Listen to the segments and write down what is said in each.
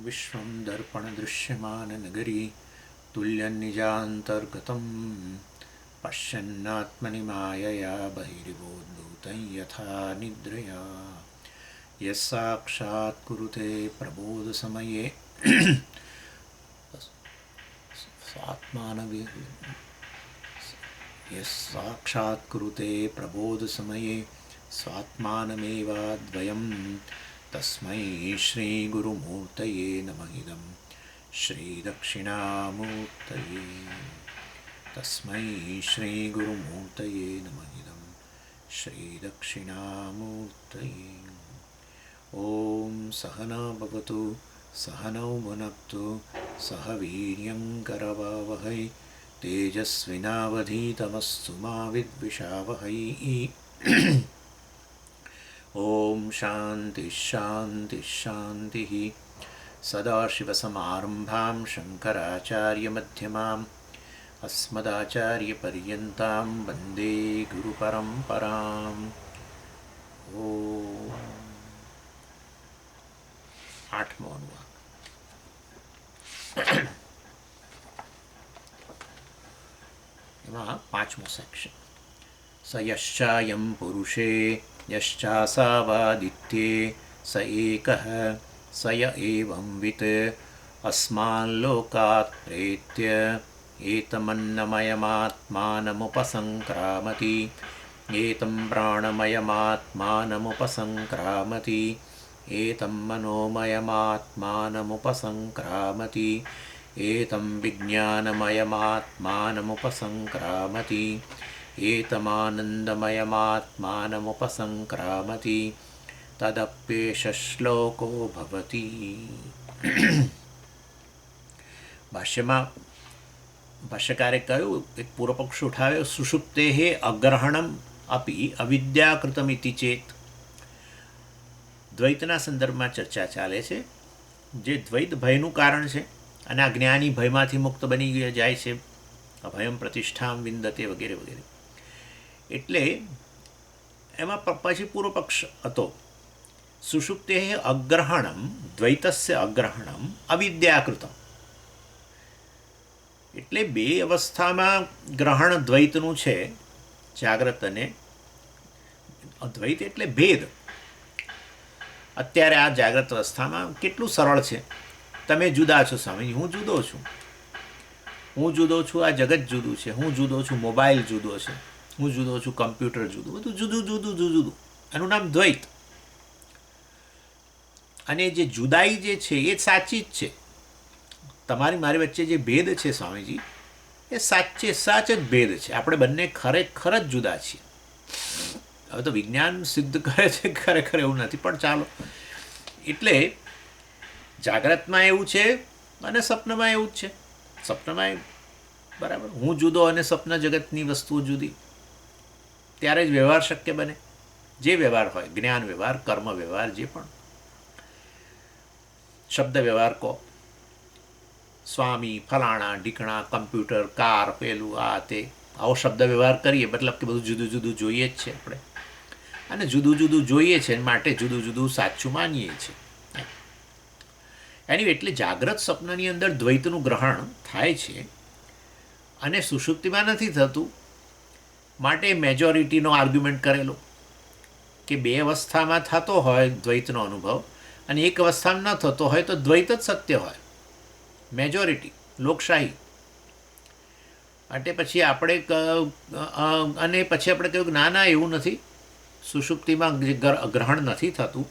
विश्वं दर्पणदृश्यमाननगरी तुल्यन्निजान्तर्गतं पश्यन्नात्मनि मायया बहिर्बोद्धूतं यथा निद्रया यस्साक्षात् कुरुते प्रबोधसमये यस्साक्षात् कुरुते प्रबोधसमये स्वात्मानमेवाद्वयं तस्मै श्रीगुरुमूर्तये नमः इदं श्रीदक्षिणामूर्तये तस्मै श्रीगुरुमूर्तये नमः इदं श्रीदक्षिणामूर्तये। ॐ सहना भवतु सहनौ भुनक्तु सह वीर्यङ्करवावहै तेजस्विनावधीतमस्तु मा विद्विषावहै। ॐ शान्तिः शान्तिः शान्तिः। सदाशिवसमारम्भां शङ्कराचार्यमध्यमाम् अस्मदाचार्यपर्यन्तां वन्दे गुरुपरम्पराम्। ॐ आठमो अनुवाद। એમાં પાંચમો સેક્શન। સ યશ્ચાયં પુરુષે યશ્ચાસાવાદિત્યે સ એકઃ સ ય એવં વિત અસ્માલ્લોકાत् પ્રેત્ય એતમન્નમયમાત્માનમુપસંક્રામતિ એतं પ્રાણમયમાત્માનમુપસંક્રામતિ एतं मनोमयमात्मानमुपसंक्रामति एतं विज्ञानमयमात्मानमुपसंक्रामति एतमानन्दमयमात्मानमुपसंक्रामति तदप्येष श्लोको भवति। ભાષ્યકારે કહ્યું, એક પૂર્વપક્ષ ઉઠાવ્યો, સુષુપ્તેઃ અગ્રહણમ અપી અવિદ્યાકૃતમિતિ ચેત। દ્વૈતના સંદર્ભમાં ચર્ચા ચાલે છે, જે દ્વૈત ભયનું કારણ છે અને આ જ્ઞાની ભયમાંથી મુક્ત બની જાય છે, અભયમ પ્રતિષ્ઠામ વિંદતે વગેરે વગેરે। એટલે એમાં પછી પૂર્વ પક્ષ હતો, સુષુપ્તે અગ્રહણમ દ્વૈતસ્ય અગ્રહણમ અવિદ્યાકૃતમ। એટલે બે અવસ્થામાં ગ્રહણ દ્વૈતનું છે, જાગ્રત અને અદ્વૈત એટલે ભેદ। અત્યારે આ જાગ્રત અવસ્થામાં કેટલું સરળ છે, તમે જુદા છો સ્વામી, હું જુદો છું, હું જુદો છું, આ જગત જુદું છે, હું જુદો છું, મોબાઈલ જુદો છે, હું જુદો છું, કમ્પ્યુટર જુદું, બધું જુદું જુદું જુદું, એનું નામ દ્વૈત। અને જે જુદાઈ જે છે એ સાચી જ છે, તમારી મારી વચ્ચે જે ભેદ છે સ્વામીજી, એ સાચ જ ભેદ છે, આપણે બંને ખરેખર જ જુદા છીએ। હવે તો વિજ્ઞાન સિદ્ધ કરે છે ખરેખર એવું નથી, પણ ચાલો। એટલે જાગ્રતમાં એવું છે અને સ્વપ્નમાં એવું જ છે। સ્વપ્નમાં બરાબર હું જુદો અને સ્વપ્ન જગતની વસ્તુઓ જુદી, ત્યારે જ વ્યવહાર શક્ય બને, જે વ્યવહાર હોય, જ્ઞાન વ્યવહાર, કર્મ વ્યવહાર, જે પણ શબ્દ વ્યવહાર કહો, સ્વામી, ફલાણા, ઢીકણા, કમ્પ્યુટર, કાર, પેલું, આ તે, આવો શબ્દ વ્યવહાર કરીએ, મતલબ કે બધું જુદું જુદું જોઈએ જ છે આપણે, અને જુદું જુદું જોઈએ છે માટે જુદું જુદું સાચું માનીએ છીએ। એની એટલે જાગ્રત સ્વપ્નની અંદર દ્વૈતનું ગ્રહણ થાય છે અને સુષુપ્તિમાં નથી થતું, માટે મેજોરિટીનો આર્ગ્યુમેન્ટ કરેલો કે બે અવસ્થામાં થતો હોય દ્વૈતનો અનુભવ અને એક અવસ્થામાં ન થતો હોય તો દ્વૈત જ સત્ય હોય, મેજોરિટી, લોકશાહી। માટે પછી આપણે કહ્યું કે ના ના એવું નથી, સુષુપ્તિમાં ગ્રહણ નથી થતું,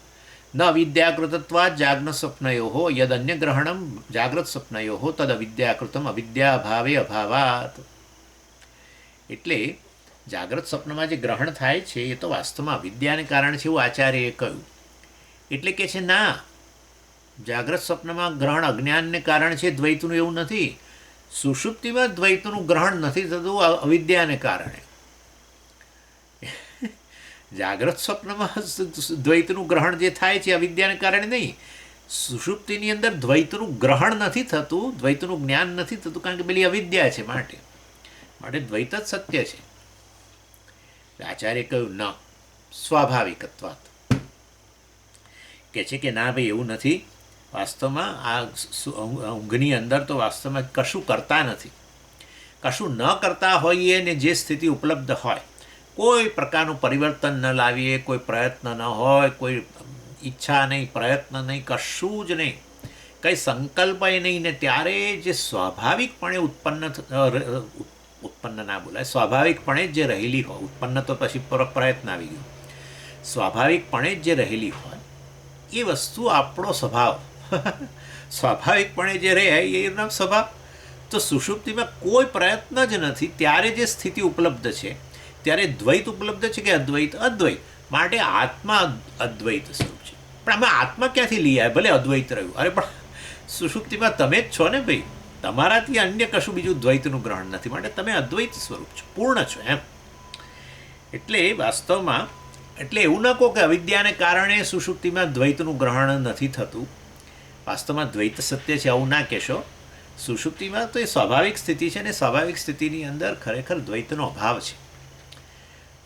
ન અવિદ્યાકૃતત્વાદ જાગ્ન સ્વપ્નયો યદ અન્ય ગ્રહણમ જાગ્રત સ્વપ્નયો તદ અવિદ્યાકૃતમ અવિદ્યાભાવે અભાવાત। એટલે જાગ્રત સ્વપ્નમાં જે ગ્રહણ થાય છે એ તો વાસ્તવમાં અવિદ્યાને કારણે છે, એવું આચાર્યએ કહ્યું। એટલે કે છે ના, જાગ્રત સ્વપ્નમાં ગ્રહણ અજ્ઞાનને કારણે છે, દ્વૈતનું એવું નથી। સુષુપ્તિમાં દ્વૈતનું ગ્રહણ નથી થતું અવિદ્યાને કારણે, જાગ્રત સ્વપ્નમાં દ્વૈતનું ગ્રહણ જે થાય છે અવિદ્યાને કારણે નહીં। સુષુપ્તિની અંદર દ્વૈતનું ગ્રહણ નથી થતું, દ્વૈતનું જ્ઞાન નથી થતું, કારણ કે પેલી અવિદ્યા છે, માટે દ્વૈત જ સત્ય છે। આચાર્ય કહ્યું ન સ્વાભાવિકત્વાત, કે છે કે ના ભાઈ એવું નથી, વાસ્તવમાં આ ઊંઘની અંદર તો વાસ્તવમાં કશું કરતા નથી. કશું ન કરતા હોઈએ ને જે સ્થિતિ ઉપલબ્ધ હોય, કોઈ પ્રકારનું પરિવર્તન ન લાવીએ, કોઈ પ્રયત્ન ન હોય, કોઈ ઈચ્છા નહીં, પ્રયત્ન નહીં, કશું જ નહીં, કંઈ સંકલ્પય નહીં, ને ત્યારે જે સ્વાભાવિકપણે ઉત્પન્ન ના બોલાય, સ્વાભાવિકપણે જ જે રહેલી હોય, ઉત્પન્ન તો પછી પ્રયત્ન આવી ગયો, સ્વાભાવિકપણે જ જે રહેલી હોય એ વસ્તુ આપણો સ્વભાવ સ્વાભાવિકપણે જે રહે એનો સ્વભાવ. તો સુષુપ્તિમાં કોઈ પ્રયત્ન જ નથી, ત્યારે જે સ્થિતિ ઉપલબ્ધ છે, ત્યારે દ્વૈત ઉપલબ્ધ છે કે અદ્વૈત? અદ્વૈત. માટે આત્મા અદ્વૈત સ્વરૂપ છે. પણ આમાં આત્મા ક્યાંથી લઈ આવે? ભલે અદ્વૈત રહ્યું, અરે પણ સુષુપ્તિમાં તમે જ છો ને ભાઈ, તમારાથી અન્ય કશું બીજું દ્વૈતનું ગ્રહણ નથી, માટે તમે અદ્વૈત સ્વરૂપ છો, પૂર્ણ છો એમ. એટલે વાસ્તવમાં એટલે એવું ન કહો કે અવિદ્યાને કારણે સુષુપ્તિમાં દ્વૈતનું ગ્રહણ નથી થતું. વાસ્તવમાં દ્વૈત સત્ય છે આવું ના કહેશો. સુષુપ્તિમાં તો એ સ્વાભાવિક સ્થિતિ છે, ને સ્વાભાવિક સ્થિતિની અંદર ખરેખર દ્વૈતનો અભાવ છે.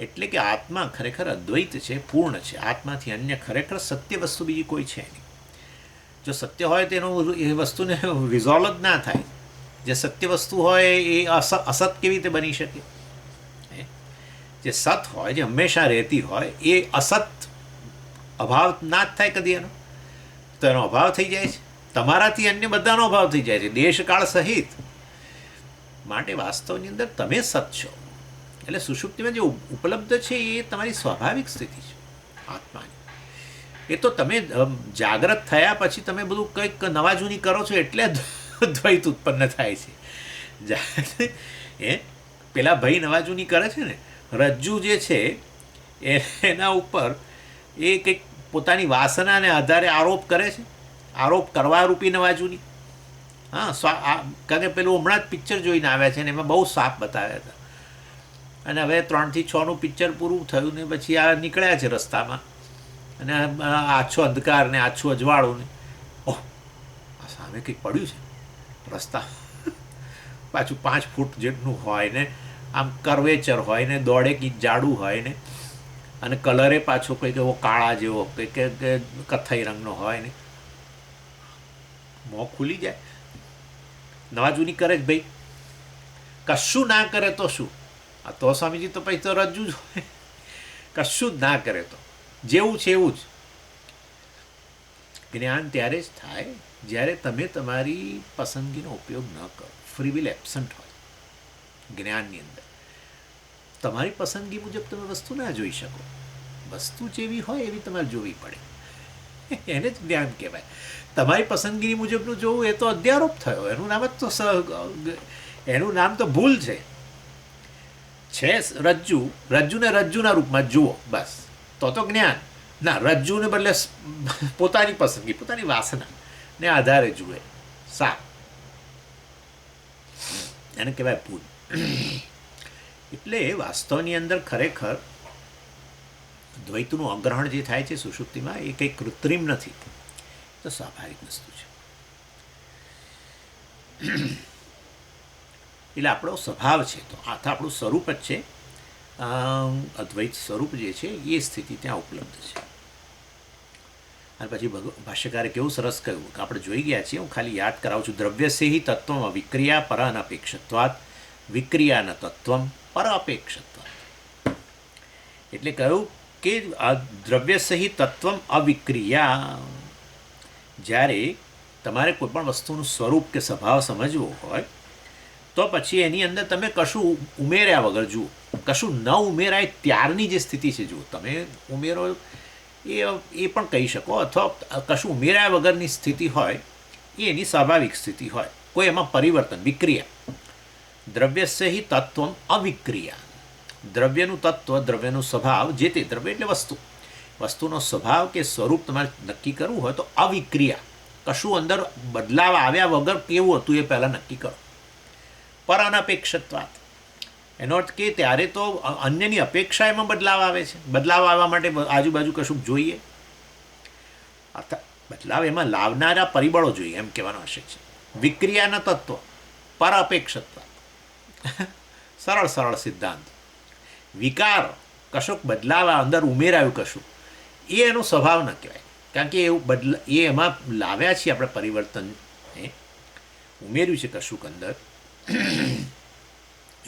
એટલે કે આત્મા ખરેખર અદ્વૈત છે, પૂર્ણ છે. આત્માથી અન્ય ખરેખર સત્ય વસ્તુ બીજી કોઈ છે નહીં. જો સત્ય હોય તો એનું એ વસ્તુને રિઝોલ્વ જ ના થાય. જે સત્ય વસ્તુ હોય એ અસત કેવી રીતે બની શકે? જે સત હોય, જે હંમેશા રહેતી હોય, એ અસત અભાવ ના જ થાય કદી એનો. તો એનો અભાવ થઈ જાય છે. તમારાથી અન્ય બધાનો અભાવ થઈ જાય છે, દેશકાળ સહિત. માટે વાસ્તવની અંદર તમે સત છો. એટલે સુષુપ્તિમાં જે ઉપલબ્ધ છે એ તમારી સ્વાભાવિક સ્થિતિ છે આત્માની. એ તો તમે જાગ્રત થયા પછી તમે બધું કંઈક નવા જૂની કરો છો એટલે દ્વૈત ઉત્પન્ન થાય છે. પેલા ભાઈ નવા જૂની કરે છે ને, રજ્જુ જે છે એના ઉપર એ કંઈક પોતાની વાસનાને આધારે આરોપ કરે છે, આરોપ કરવા રૂપી નવા જૂની. હા, કારણ કે પેલું હમણાં જ પિક્ચર જોઈને આવ્યા છે ને એમાં બહુ સાફ બતાવ્યા હતા. અને હવે 3 થી 6નું પિક્ચર પૂરું થયું ને પછી આ નીકળ્યા છે રસ્તામાં, અને આછો અંધકાર ને આછું અજવાળું ને ઓહ આ સામે કંઈક પડ્યું છે રસ્તા, પાછું 5 ફૂટ જેટલું હોય ને, આમ કર્વેચર હોય ને, દોડે કંઈક જાડું હોય ને, અને કલરે પાછો કંઈક એવો કાળા જેવો કંઈક કથ્થઈ રંગનો હોય ને. મોં ખુલી જાય. નવા જૂની કરે જ ભાઈ, કશું ના કરે તો શું? આ તો સ્વામીજી તો પછી તો રજ્જુ જ હોય. કશું જ ના કરે તો જેવું છે એવું જ. જ્ઞાન ત્યારે જ થાય જ્યારે તમે તમારી પસંદગીનો ઉપયોગ ન કરો, ફ્રી વિલ એબસન્ટ હોય જ્ઞાનની અંદર. તમારી પસંદગી મુજબ તમે વસ્તુ ના જોઈ શકો. વસ્તુ જેવી હોય એવી તમારે જોવી પડે, એને જ જ્ઞાન કહેવાય. તમારી પસંદગી મુજબનું જોવું એ તો અધ્યારોપ થયો. એનું નામ જ તો એનું નામ તો ભૂલ છે. રજ્જુ, રજ્જુને રજ્જુના રૂપમાં જુઓ બસ, તો જ્ઞાન. ના, રજ્જુને બદલે પોતાની પસંદગી, પોતાની વાસના ને આધારે જુએ, સાપ, એને કહેવાય ભૂલ. એટલે વાસ્તવની અંદર ખરેખર દ્વૈતનું અગ્રહણ જે થાય છે સુષુપ્તિમાં એ કંઈ કૃત્રિમ નથી, તો સ્વાભાવિક વસ્તુ છે. એટલે આપણો સ્વભાવ છે, તો આ તો આપણું સ્વરૂપ જ છે. અદ્વૈત સ્વરૂપ જે છે એ સ્થિતિ ત્યાં ઉપલબ્ધ છે. અને પછી ભાષ્યકારે કેવું સરસ કહ્યું કે આપણે જોઈ ગયા છીએ, હું ખાલી યાદ કરાવું છું. દ્રવ્યસ્ય તત્વમાં વિક્રિયા પર અનપેક્ષત્વાત વિક્રિયા ન તત્વમ પર અપેક્ષત્વાત. એટલે કહ્યું કે આ દ્રવ્યસ્ય તત્વમ અવિક્રિયા. જ્યારે તમારે કોઈ પણ વસ્તુનું સ્વરૂપ કે સ્વભાવ સમજવો હોય તો પછી એની અંદર તમે કશું ઉમેર્યા વગર જુઓ, કશું ન ઉમેરાય ત્યારની જે સ્થિતિ છે જુઓ. તમે ઉમેરો એ પણ કહી શકો, અથવા કશું ઉમેર્યા વગરની સ્થિતિ હોય એ એની સ્વાભાવિક સ્થિતિ હોય, કોઈ એમાં પરિવર્તન, વિક્રિયા. દ્રવ્યસ્ય હિ તત્વમ અવિક્રિયા. દ્રવ્યનું તત્વ, દ્રવ્યનું સ્વભાવ, જે તે દ્રવ્ય એટલે વસ્તુ, વસ્તુનો સ્વભાવ કે સ્વરૂપ તમારે નક્કી કરવું હોય તો અવિક્રિયા, કશું અંદર બદલાવ આવ્યા વગર કેવું હતું એ પહેલાં નક્કી કરો. પર અનપેક્ષત્વાત, એનો અર્થ કે ત્યારે તો અન્યની અપેક્ષા એમાં બદલાવ આવે છે. બદલાવ આવવા માટે આજુબાજુ કશું જોઈએ, અર્થાત બદલાવ એમાં લાવનારા પરિબળો જોઈએ એમ કહેવાનો આશય છે. વિક્રિયાના તત્વ પર અપેક્ષત્વાત, સરળ સરળ સિદ્ધાંત. વિકાર, કશુંક બદલાવ અંદર ઉમેરાયું કશું, એ એનો સ્વભાવ ન કહેવાય. કારણ કે એવું એ એમાં લાવ્યા છીએ આપણે પરિવર્તન, ઉમેર્યું છે કશુંક અંદર,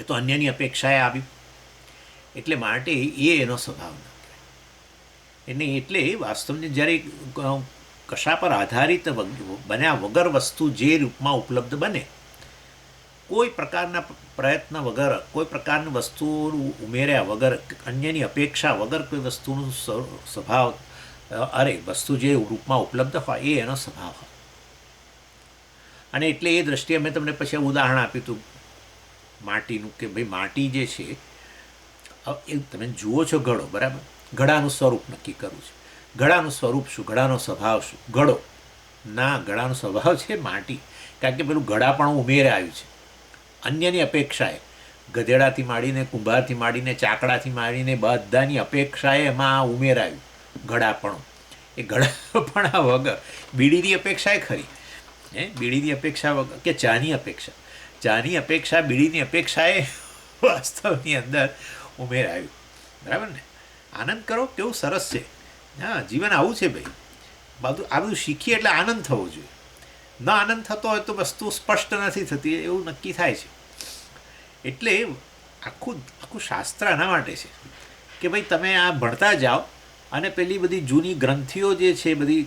એ તો અન્યની અપેક્ષાએ આવ્યું, એટલે માટે એ એનો સ્વભાવ ન કહેવાય. એટલે વાસ્તવને જ્યારે કશા પર આધારિત બન્યા વગર વસ્તુ જે રૂપમાં ઉપલબ્ધ બને, કોઈ પ્રકારના પ્રયત્ન વગર, કોઈ પ્રકારની વસ્તુઓ ઉમેર્યા વગર, અન્યની અપેક્ષા વગર કોઈ વસ્તુનો સ્વભાવ, વસ્તુ જે રૂપમાં ઉપલબ્ધ હોય એ એનો સ્વભાવ હોય. અને એટલે એ દ્રષ્ટિએ મેં તમને પછી ઉદાહરણ આપ્યું હતું માટીનું, કે ભાઈ માટી જે છે એ તમે જુઓ છો ઘડો, બરાબર, ઘડાનું સ્વરૂપ નક્કી કરવું છે. ઘડાનું સ્વરૂપ શું, ઘડાનો સ્વભાવ શું? ઘડો ના, ઘડાનો સ્વભાવ છે માટી, કારણ કે પેલું ઘડાપણું ઉમેરે આવ્યું છે અન્યની અપેક્ષાએ. ગધેડાથી માંડીને, કુંભારથી માંડીને, ચાકડાથી માંડીને બધાની અપેક્ષાએ એમાં ઉમેરાયું ઘડાપણું. એ ઘડાપણા વગર બીડીની અપેક્ષાએ ખરી, બીડીની અપેક્ષા વગર, કે ચાની અપેક્ષા બીડીની અપેક્ષાએ વાસ્તવની અંદર ઉમેરાયું, બરાબર ને? આનંદ કરો, કેવું સરસ છે. હા, જીવન આવું છે ભાઈ. આ બધું શીખીએ એટલે આનંદ થવો જોઈએ. ન આનંદ થતો હોય તો વસ્તુ સ્પષ્ટ નથી થતી, એવું નક્કી થાય છે. એટલે આખું શાસ્ત્ર આના માટે છે કે ભાઈ તમે આ ભણતા જાઓ અને પેલી બધી જૂની ગ્રંથિઓ જે છે, બધી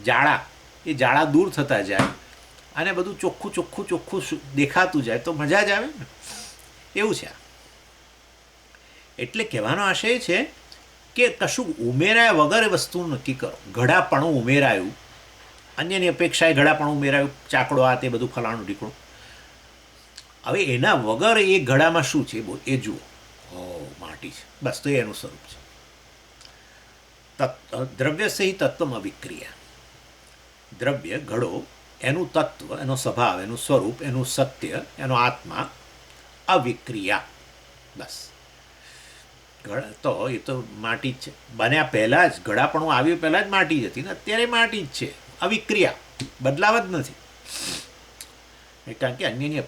જાળા દૂર થતા જાય અને બધું ચોખ્ખું દેખાતું જાય તો મજા જ આવે ને. એવું છે. એટલે કહેવાનો આશય છે કે કશું ઉમેરાયા વગર વસ્તુ નક્કી કરો. ઘડાપણું ઉમેરાયું, અન્યની અપેક્ષાએ ઘડાપણું ઉમેરાયું, ચાકડો આ તે બધું ફલાણું ઢીકણું. હવે એના વગર એ ઘડામાં શું છે એ જુઓ. માટી છે, બસ, તો એનું સ્વરૂપ છે. દ્રવ્ય સહિત તત્વમાં વિક્રિયા. દ્રવ્ય, ઘડો, એનું તત્વ, એનો સ્વભાવ, એનું સ્વરૂપ, એનું સત્ય, એનો આત્મા, અવિક્રિયા. બસ. તો એ તો માટી જ છે. બન્યા પહેલાં જ, ઘડાપણું આવ્યું પહેલાં જ માટી જ હતી ને, અત્યારે માટી જ છે, અવિક્રિયા, બદલાવ જ નથી. કારણ કે અન્યની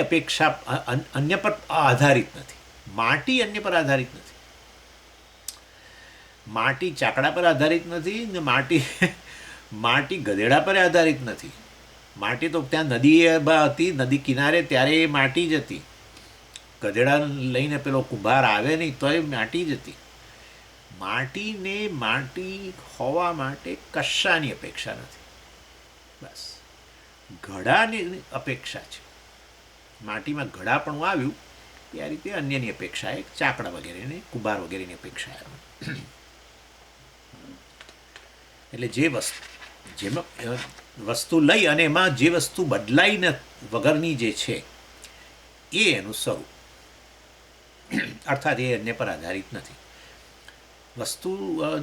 અપેક્ષા અન્ય પર આધારિત નથી. માટી અન્ય પર આધારિત નથી. માટી ચાકડા પર આધારિત નથી ને માટી ગધેડા પર આધારિત નથી. માટી તો ત્યાં નદી હતી, નદી કિનારે, ત્યારે એ માટી જ હતી. ગધેડા લઈને પેલો કુંભાર આવે નહીં તો એ માટી જ હતી. માટીને માટી હોવા માટે કશાની અપેક્ષા નથી. બસ, ઘડાની અપેક્ષા છે. માટીમાં ઘડાપણું આવ્યું એ આ રીતે અન્યની અપેક્ષાએ, ચાકડા વગેરેની, કુંભાર વગેરેની અપેક્ષા આવે. એટલે જેમાં વસ્તુ લઈ અને એમાં જે વસ્તુ બદલાઈને વગરની જે છે એ એનું સ્વરૂપ, અર્થાત એ અન્ય પર આધારિત નથી. વસ્તુનું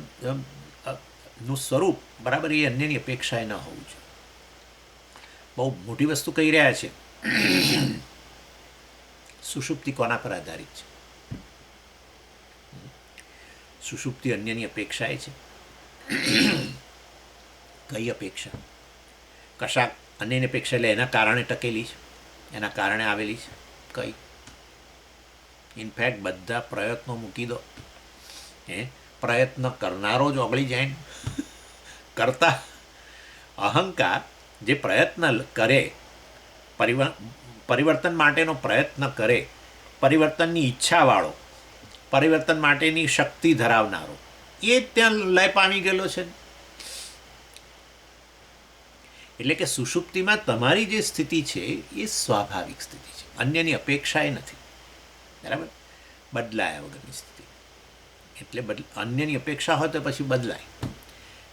સ્વરૂપ, બરાબર, એ અન્યની અપેક્ષાએ ન હોવું જોઈએ. બહુ મોટી વસ્તુ કહી રહ્યા છે. સુષુપ્તિ કોના પર આધારિત છે? સુષુપ્તિ અન્યની અપેક્ષાએ છે. કઈ અપેક્ષા? કશાક અન્યની અપેક્ષા એટલે એના કારણે ટકેલી છે, એના કારણે આવેલી છે. કઈ? ઇનફેક્ટ બધા પ્રયત્નો મૂકી દો, પ્રયત્ન કરનારો જ ઓગળી જાય ને. કરતા અહંકાર જે પ્રયત્ન કરે, પરિવર્તન માટેનો પ્રયત્ન કરે, પરિવર્તનની ઈચ્છાવાળો, પરિવર્તન માટેની શક્તિ ધરાવનારો, એ જ ત્યાં લય પામી ગયેલો છે. એટલે કે સુષુપ્તિમાં તમારી જે સ્થિતિ છે એ સ્વાભાવિક સ્થિતિ છે, અન્યની અપેક્ષા એ નથી, બરાબર, બદલાયા વગરની સ્થિતિ. એટલે અન્યની અપેક્ષા હોય તો પછી બદલાય.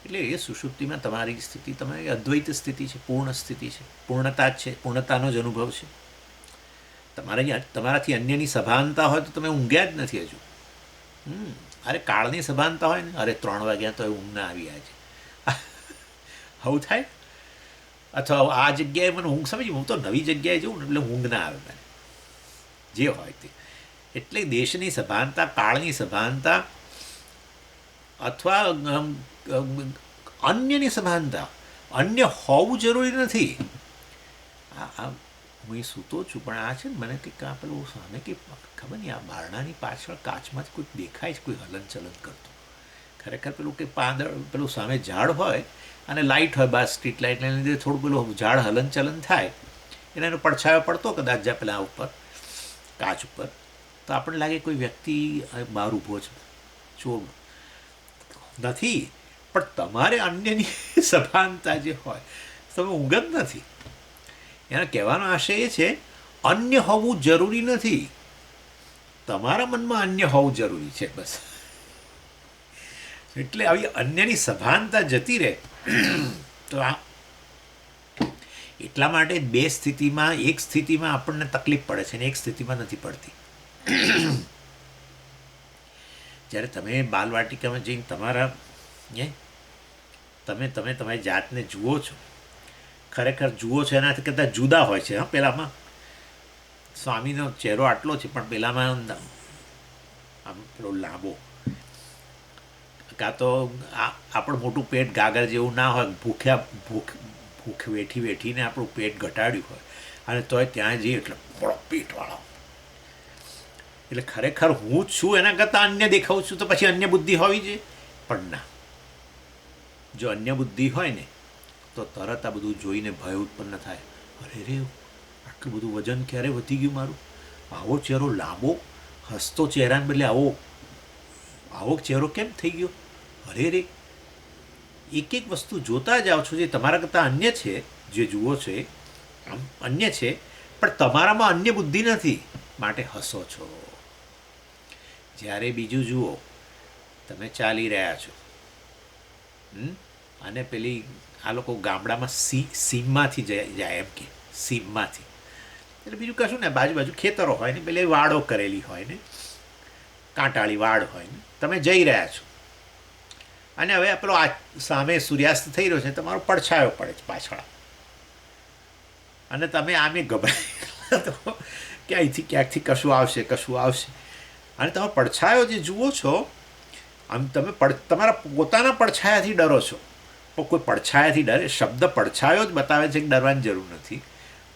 એટલે એ સુષુપ્તિમાં તમારી સ્થિતિ, તમારી અદ્વૈત સ્થિતિ છે, પૂર્ણ સ્થિતિ છે, પૂર્ણતા જ છે, પૂર્ણતાનો જ અનુભવ છે. તમારાથી અન્યની સભાનતા હોય તો તમે ઊંઘ્યા જ નથી હજુ. અરે કાળની સભાનતા હોય ને, અરે 3 વાગ્યા તો ઊંઘ ના આવી આજે, આવું થાય. અથવા આ જગ્યાએ મને ઊંઘ સમજી, હું તો નવી જગ્યાએ જઉં ને એટલે ઊંઘ ના આવે મને, જે હોય તે. એટલે દેશની સભાનતા, કાળની સભાનતા, અથવા અન્યની સભાનતા, અન્ય હોવું જરૂરી નથી. હું સૂતો છું પણ આ છે ને, મને કંઈક આ પેલું સામે કંઈક ખબર નહીં, આ બારણાની પાછળ કાચમાંથી કોઈક દેખાય છે, કોઈ હલન ચલન કરતું. ખરેખર પેલું કે પેલું સામે ઝાડ હોય અને લાઇટ હોય બહાર સ્ટ્રીટ લાઇટને લીધે થોડું પેલું ઝાડ હલનચલન થાય એટલે એનો પડછાયો પડતો કદાચ જ્યાં પેલા ઉપર કાચ ઉપર તો આપણને લાગે કોઈ વ્યક્તિ બહાર ઊભો છે, ચોર નથી. પણ તમારે અન્યની સભાનતા જે હોય તમે ઊંઘ જ નથી. એનો કહેવાનો આશય એ છે અન્ય હોવું જરૂરી નથી, તમારા મનમાં અન્ય હોવું જરૂરી છે બસ. એટલે આવી અન્યની સભાનતા જતી રહે તો આ એટલા માટે બે સ્થિતિમાં એક સ્થિતિમાં આપણને તકલીફ પડે છે અને એક સ્થિતિમાં નથી પડતી. જ્યારે તમે બાલવાટિકામાં જઈને તમારા તમે તમારી જાતને જુઓ છો, ખરેખર જુઓ છો એનાથી કરતાં જુદા હોય છે. હા, પેલામાં સ્વામીનો ચહેરો આટલો છે પણ પેલામાં આમ પેલો લાંબો, કાં તો આપણું મોટું પેટ ગાગર જેવું ના હોય, ભૂખ વેઠીને આપણું પેટ ઘટાડ્યું હોય અને તોય ત્યાં જઈએ એટલે બળો પેટવાળો. એટલે ખરેખર હું જ છું એના કરતાં અન્ય દેખાઉં છું તો પછી અન્ય બુદ્ધિ હોવી જોઈએ. પણ ના, જો અન્ય બુદ્ધિ હોય ને તો તરત આ બધું જોઈને ભય ઉત્પન્ન થાય. અરે રે, આટલું બધું વજન ક્યારે વધી ગયું મારું, આવો ચહેરો લાંબો, હસતો ચહેરાને બદલે આવો ચહેરો કેમ થઈ ગયો, અરે રે. એક એક વસ્તુ જોતા જાઓ છો જે તમારા કરતાં અન્ય છે, જે જુઓ છો એ આમ અન્ય છે પણ તમારામાં અન્ય બુદ્ધિ નથી માટે હસો છો. જ્યારે બીજું જુઓ, તમે ચાલી રહ્યા છો અને પેલી આ લોકો ગામડામાં સીમમાંથી જાય એમ કે સીમમાંથી એટલે બીજું કશું ને, બાજુ ખેતરો હોય ને, પેલી વાડો કરેલી હોય ને, કાંટાળી વાડ હોય ને, તમે જઈ રહ્યા છો અને હવે પેલો સામે સૂર્યાસ્ત થઈ રહ્યો છે, તમારો પડછાયો પડે છે પાછળ અને તમે આમે ગભરાઈ તો કે અહીંથી ક્યાંકથી કશું આવશે અને તમે પડછાયો જે જુઓ છો આમ તમે તમારા પોતાના પડછાયાથી ડરો છો. પણ કોઈ પડછાયાથી ડરે, શબ્દ પડછાયો જ બતાવે છે કે ડરવાની જરૂર નથી,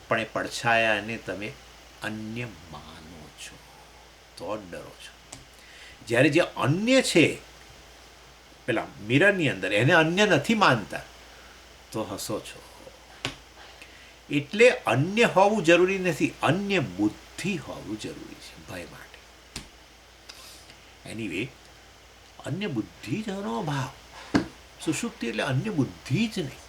પણ એ પડછાયાને તમે અન્ય માનો છો તો જ ડરો છો. જ્યારે જે અન્ય છે પેલા મિરરની અંદર એને અન્ય નથી માનતા તો હસો છો. એટલે અન્ય હોવું જરૂરી નથી, અન્ય બુદ્ધિ હોવું જરૂરી છે ભય માટે. એનીવે અન્ય બુદ્ધિ જ એનો ભાવ. સુષુપ્તિ એટલે અન્ય બુદ્ધિ જ નહીં.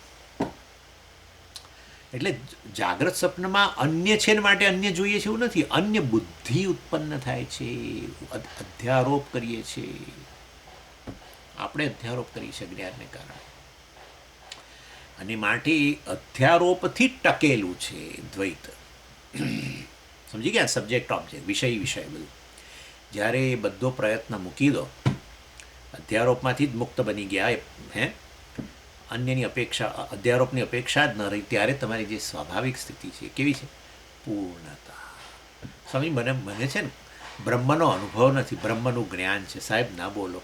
એટલે જાગ્રત સ્વપ્નમાં અન્ય છે ને માટે અન્ય જોઈએ છે એવું નથી, અન્ય બુદ્ધિ ઉત્પન્ન થાય છે, અધ્યારોપ કરીએ છીએ આપણે, અધ્યારોપ કરીએ છીએ જ્ઞાનને કારણે અને માટે અધ્યારોપથી ટકેલું છે દ્વૈત. સમજી ગયા? સબ્જેક્ટ ઓબ્જેક્ટ, વિષય બધું. જ્યારે બધો પ્રયત્ન મૂકી દો, અધ્યારોપમાંથી જ મુક્ત બની ગયા, અન્યની અપેક્ષા, અધ્યારોપની અપેક્ષા જ ન રહી, ત્યારે તમારી જે સ્વાભાવિક સ્થિતિ છે કેવી છે? પૂર્ણતા. સ્વામી મને છે ને બ્રહ્મનો અનુભવ નથી, બ્રહ્મનું જ્ઞાન છે. સાહેબ ના બોલો,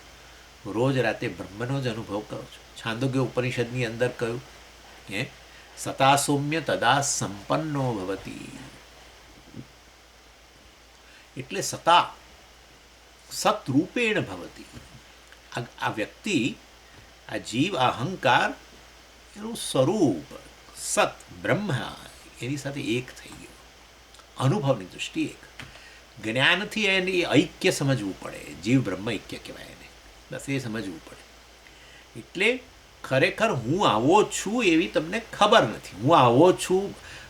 રોજ રાતે બ્રહ્મનો જ અનુભવ કરો છો. છાંદોગ્ય ઉપનિષદની અંદર કહ્યું સતા સૌમ્ય તદા સંપન્નો ભવતી. એટલે સતા સતરૂપેણ ભવતી. આ વ્યક્તિ, આ જીવ, આ અહંકાર એનું સ્વરૂપ સત બ્રહ્મ એની સાથે એક થઈ ગયો, અનુભવની દૃષ્ટિ એક. જ્ઞાનથી એની ઐક્ય સમજવું પડે, જીવ બ્રહ્મ ઐક્ય કહેવાય એને, બસ એ સમજવું પડે. એટલે ખરેખર હું આવો છું એવી તમને ખબર નથી. હું આવો છું,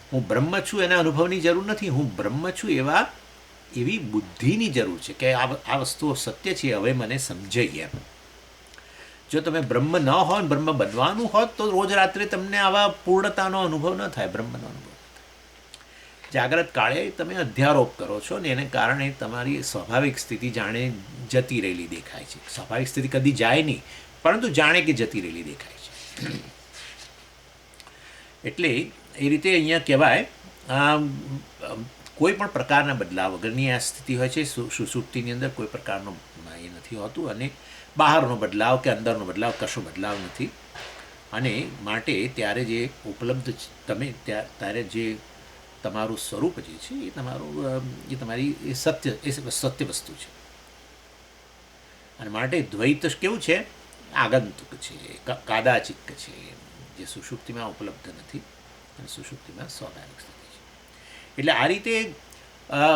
હું બ્રહ્મ છું એના અનુભવની જરૂર નથી, હું બ્રહ્મ છું એવી બુદ્ધિની જરૂર છે કે આ વસ્તુઓ સત્ય છે, હવે મને સમજાઈ એમ. જો તમે બ્રહ્મ ન હોય, બ્રહ્મ બનવાનું હોત તો રોજ રાત્રે તમને આવા પૂર્ણતાનો અનુભવ ન થાય, બ્રહ્મનો અનુભવ. જાગ્રત કાળે તમે અધ્યારોપ કરો છો ને એને કારણે તમારી સ્વાભાવિક સ્થિતિ જાણે જતી રહેલી દેખાય છે. સ્વાભાવિક સ્થિતિ કદી જાય નહીં, પરંતુ જાણે કે જતી રહેલી દેખાય છે. એટલે એ રીતે અહીંયા કહેવાય કોઈ પણ પ્રકારના બદલાવ વગરની આ સ્થિતિ હોય છે. સુષુપ્તિની અંદર કોઈ પ્રકારનો એ નથી હોતું અને બહારનો બદલાવ કે અંદરનો બદલાવ કશો બદલાવ નથી. અને માટે ત્યારે જે ઉપલબ્ધ તમે ત્યારે જે તમારું સ્વરૂપ જે છે એ તમારી સત્ય વસ્તુ છે. અને માટે દ્વૈત કેવું છે? આગંતુક છે, કાદાચિક છે, જે સુષુપ્તિમાં ઉપલબ્ધ નથી અને સુષુપ્તિમાં સ્વાભાવિક સ્થિતિ છે. એટલે આ રીતે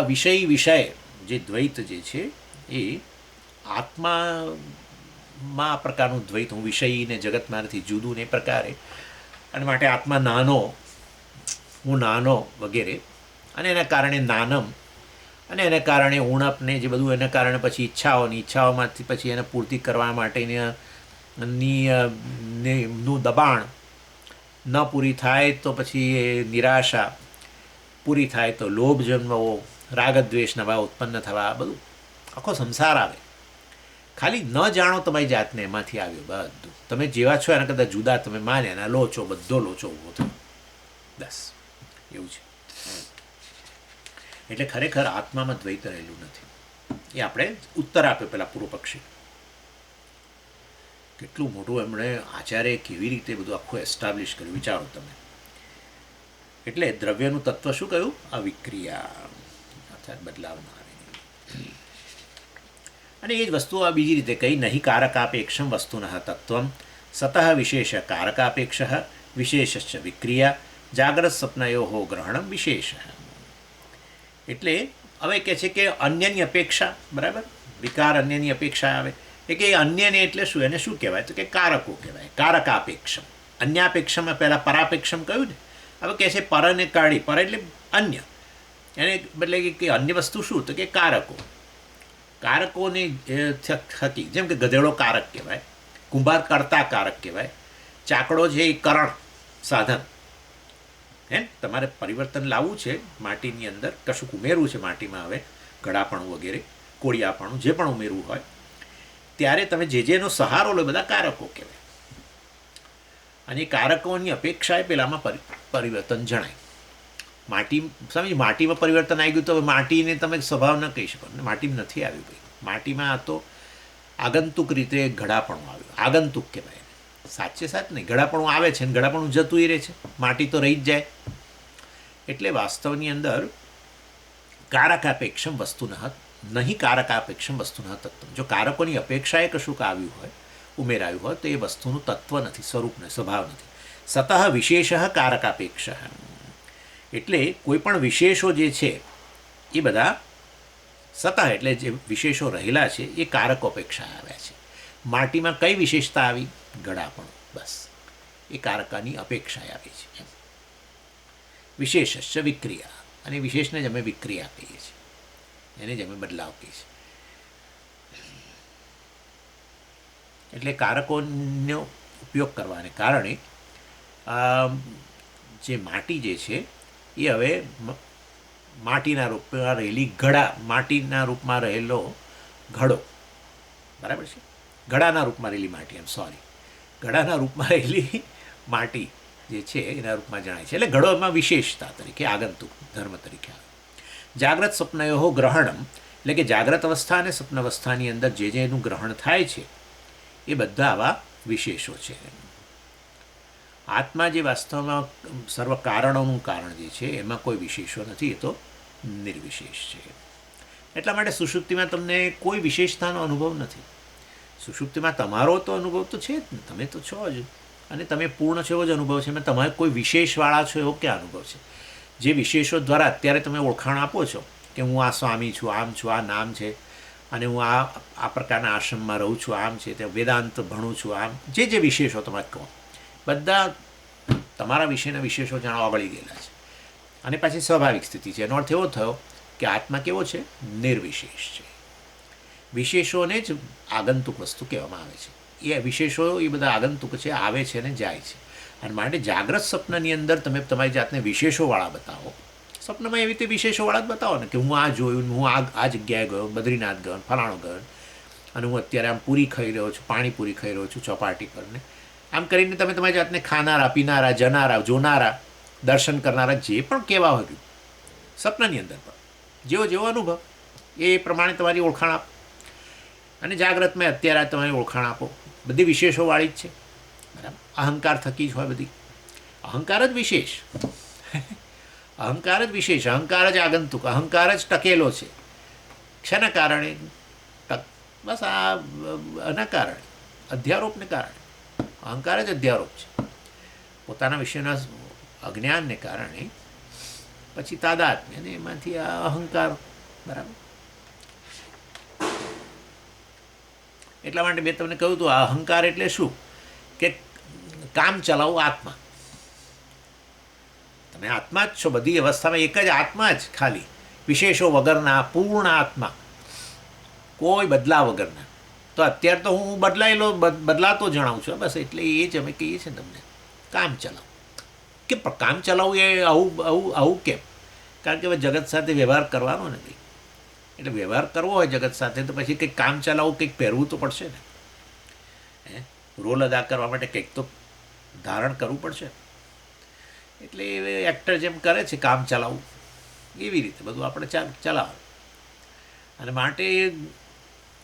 વિષય વિષય જે દ્વૈત જે છે એ આત્મામાં આ પ્રકારનું દ્વૈત, હું વિષયને જગતમાંથી જુદું ને એ પ્રકારે, અને માટે આત્મા નાનો, હું નાનો વગેરે, અને એના કારણે નાનમ, અને એના કારણે ઉણપને જે બધું, એના કારણે પછી ઈચ્છાઓમાંથી પછી એને પૂર્તિ કરવા માટેનું દબાણ, ન પૂરી થાય તો પછી એ નિરાશા, પૂરી થાય તો લોભ જન્મવો, રાગદ્વેષના ભાવ ઉત્પન્ન થવા, બધું આખો સંસાર આવે. ખાલી ન જાણો તમારી જાતને, એમાંથી આવ્યો બધું. તમે જેવા છો એના કરતાં જુદા તમે માન્યા, એના લોચો, બધો લોચો ઊભો થયો. બસ એવું છે. એટલે ખરેખર આત્મામાં દ્વૈત રહેલું નથી. એ આપણે ઉત્તર આપ્યો પેલા પૂર્વ પક્ષી. કેટલું મોટું એમણે આચાર્ય કેવી રીતે બધું આખું એસ્ટાબ્લિશ કર્યું, વિચારો તમે. એટલે દ્રવ્યનું તત્વ શું કહ્યું? અવિક્રિયા, અર્થાત બદલાવમાં આવે. અને એ જ વસ્તુ આ બીજી રીતે કહી, નહીં કારકાપેક્ષમ વસ્તુન તત્વમ સતઃ વિશેષ કારકાપેક્ષ વિશેષ વિક્રિયા જાગ્રત સ્વપ્નયો ગ્રહણમ વિશેષ. એટલે હવે કહે છે કે અન્યની અપેક્ષા, બરાબર, વિકાર અન્યની અપેક્ષા આવે. એ કે અન્યને એટલે શું? એને શું કહેવાય? તો કે કારકો કહેવાય. કારકાપેક્ષમ. અન્યાપેક્ષમાં પહેલાં પરાપેક્ષમ કહ્યું ને. હવે કહે છે પરને કાઢી, પર એટલે અન્ય, એને બદલે કે અન્ય વસ્તુ શું? તો કે કારકો. કારકોની થકી, જેમ કે ગધેડો કારક કહેવાય, કુંભાર કરતા કારક કહેવાય, ચાકડો છે એ કરણ, સાધન. તમારે પરિવર્તન લાવવું છે માટીની અંદર, કશુંક ઉમેરવું છે માટીમાં, હવે ઘડાપણું વગેરે, કોળિયાપણું જે પણ ઉમેરવું હોય, ત્યારે તમે જેનો સહારો લો, બધા કારકો કહેવાય. અને એ કારકોની અપેક્ષા એ પેલામાં પરિવર્તન જણાય. માટીમાં પરિવર્તન આવી ગયું તો હવે માટીને તમે સ્વભાવ ન કહી શકો. માટીમાં નથી આવ્યું ભાઈ. માટીમાં આ તો આગંતુક રીતે ઘડાપણું આવ્યું, આગંતુક કહેવાય. સાચે સાચ નહીં, ઘડાપણું આવે છે ને ઘડાપણું જતું રહે છે, માટી તો રહી જ જાય. એટલે વાસ્તવની અંદર કારકાપેક્ષમ વસ્તુ નહીં કારકાપેક્ષમ વસ્તુ તત્વ. જો કારકોની અપેક્ષાએ કશુંક આવ્યું હોય, ઉમેરાયું હોય, તો એ વસ્તુનું તત્વ નથી, સ્વરૂપ નથી, સ્વભાવ નથી. સતઃ વિશેષ કારકાપેક્ષ. એટલે કોઈ પણ વિશેષો જે છે એ બધા સતઃ એટલે જે વિશેષો રહેલા છે એ કારકો અપેક્ષા આવ્યા છે. માટીમાં કઈ વિશેષતા આવી? ઘડાપણ. બસ એ કારકાની અપેક્ષા આવી છે. વિશેષ વિક્રિયા, અને વિશેષને જ અમે વિક્રિયા કહીએ છીએ, એને જ અમે બદલાવ કહીએ છીએ. એટલે કારકોનો ઉપયોગ કરવાને કારણે જે માટી જે છે એ હવે માટીના રૂપમાં રહેલી માટીના રૂપમાં રહેલો ઘડો, બરાબર છે, ઘડાના રૂપમાં રહેલી માટી, ઘડાના રૂપમાં રહેલી માટી જે છે એના રૂપમાં જણાય છે. એટલે ઘડો એમાં વિશેષતા તરીકે, આગંતુક ધર્મ તરીકે આવે. જાગ્રત સ્વપ્નયો ગ્રહણમ, એટલે કે જાગ્રત અવસ્થા અને સ્વપ્ન અવસ્થાની અંદર જે એનું ગ્રહણ થાય છે એ બધા આવા વિશેષો છે. આત્મા જે વાસ્તવમાં સર્વ કારણોનું કારણ જે છે એમાં કોઈ વિશેષો નથી, એ તો નિર્વિશેષ છે. એટલા માટે સુષુપ્તિમાં તમને કોઈ વિશેષતાનો અનુભવ નથી. સુષુપ્તિમાં તમારો તો અનુભવ તો છે જ ને, તમે તો છો જ, અને તમે પૂર્ણ છો એવો જ અનુભવ છે. એમાં તમારે કોઈ વિશેષવાળા છો એવો ક્યાં અનુભવ છે? જે વિશેષો દ્વારા અત્યારે તમે ઓળખાણ આપો છો કે હું આ સ્વામી છું, આમ છું, આ નામ છે, અને હું આ પ્રકારના આશ્રમમાં રહું છું, આમ છે, તે વેદાંત ભણું છું, આમ જે વિશેષો તમે કહો, બધા તમારા વિશેના વિશેષો જાણવા વળી ગયેલા છે. અને પાછી સ્વાભાવિક સ્થિતિ છે. એનો અર્થ એવો થયો કે આત્મા કેવો છે? નિર્વિશેષ છે. વિશેષોને જ આગંતુક વસ્તુ કહેવામાં આવે છે. એ વિશેષો એ બધા આગંતુક છે, આવે છે અને જાય છે. અને માટે જાગ્રત સ્વપ્નની અંદર તમે તમારી જાતને વિશેષોવાળા બતાવો. સ્વપ્નમાં એવી રીતે વિશેષોવાળા જ બતાવો ને, કે હું આ જોયું, હું આ જગ્યાએ ગયો, બદ્રીનાથ ગયો, ફલાણો ગયો, અને હું અત્યારે આમ પૂરી ખાઈ રહ્યો છું, પાણીપુરી ખાઈ રહ્યો છું ચોપાટી પર ને. આમ કરીને તમે તમારી જાતને ખાનારા, પીનારા, જનારા, જોનારા, દર્શન કરનારા, જે પણ કહેવા હોય સ્વપ્નની અંદર પણ જેવો અનુભવ એ પ્રમાણે તમારી ઓળખાણ આપો. અને જાગ્રતમાં અત્યારે તમારી ઓળખાણ આપો, બધી વિશેષોવાળી જ છે, બરાબર. અહંકાર થકી જ હોય બધી. અહંકાર જ વિશેષ, અહંકાર જ વિશેષ, અહંકાર જ આગંતુક, અહંકાર જ ટકેલો છે. શેના કારણે? બસ આના કારણે. અધ્યારોપને કારણે. અહંકાર જ અધ્યારોપ છે. પોતાના વિશેના અજ્ઞાનને કારણે પછી તાદાત્મ્ય અને એમાંથી આ અહંકાર. બરાબર. એટલા માટે મેં તમને કહ્યું હતું આ અહંકાર એટલે શું કે કામ ચલાવો આત્મા. તમે આત્મા જ છો બધી અવસ્થામાં, એક જ આત્મા જ, ખાલી વિશેષો વગરના પૂર્ણ આત્મા, કોઈ બદલા વગરના. તો અત્યારે તો હું બદલાતો જણાવું છું બસ. એટલે એ જ અમે કહીએ છીએ તમને કામ ચલાવો. કે કામ ચલાવવું એ આવું કેમ? કારણ કે હવે જગત સાથે વ્યવહાર કરવાનો ને ભાઈ. એટલે વ્યવહાર કરવો હોય જગત સાથે તો પછી કંઈક કામ ચલાવવું, કંઈક પહેરવું તો પડશે ને. રોલ અદા કરવા માટે કંઈક તો ધારણ કરવું પડશે. એટલે એ એક્ટર જેમ કરે છે કામ ચલાવવું, એવી રીતે બધું આપણે ચલાવે. અને માટે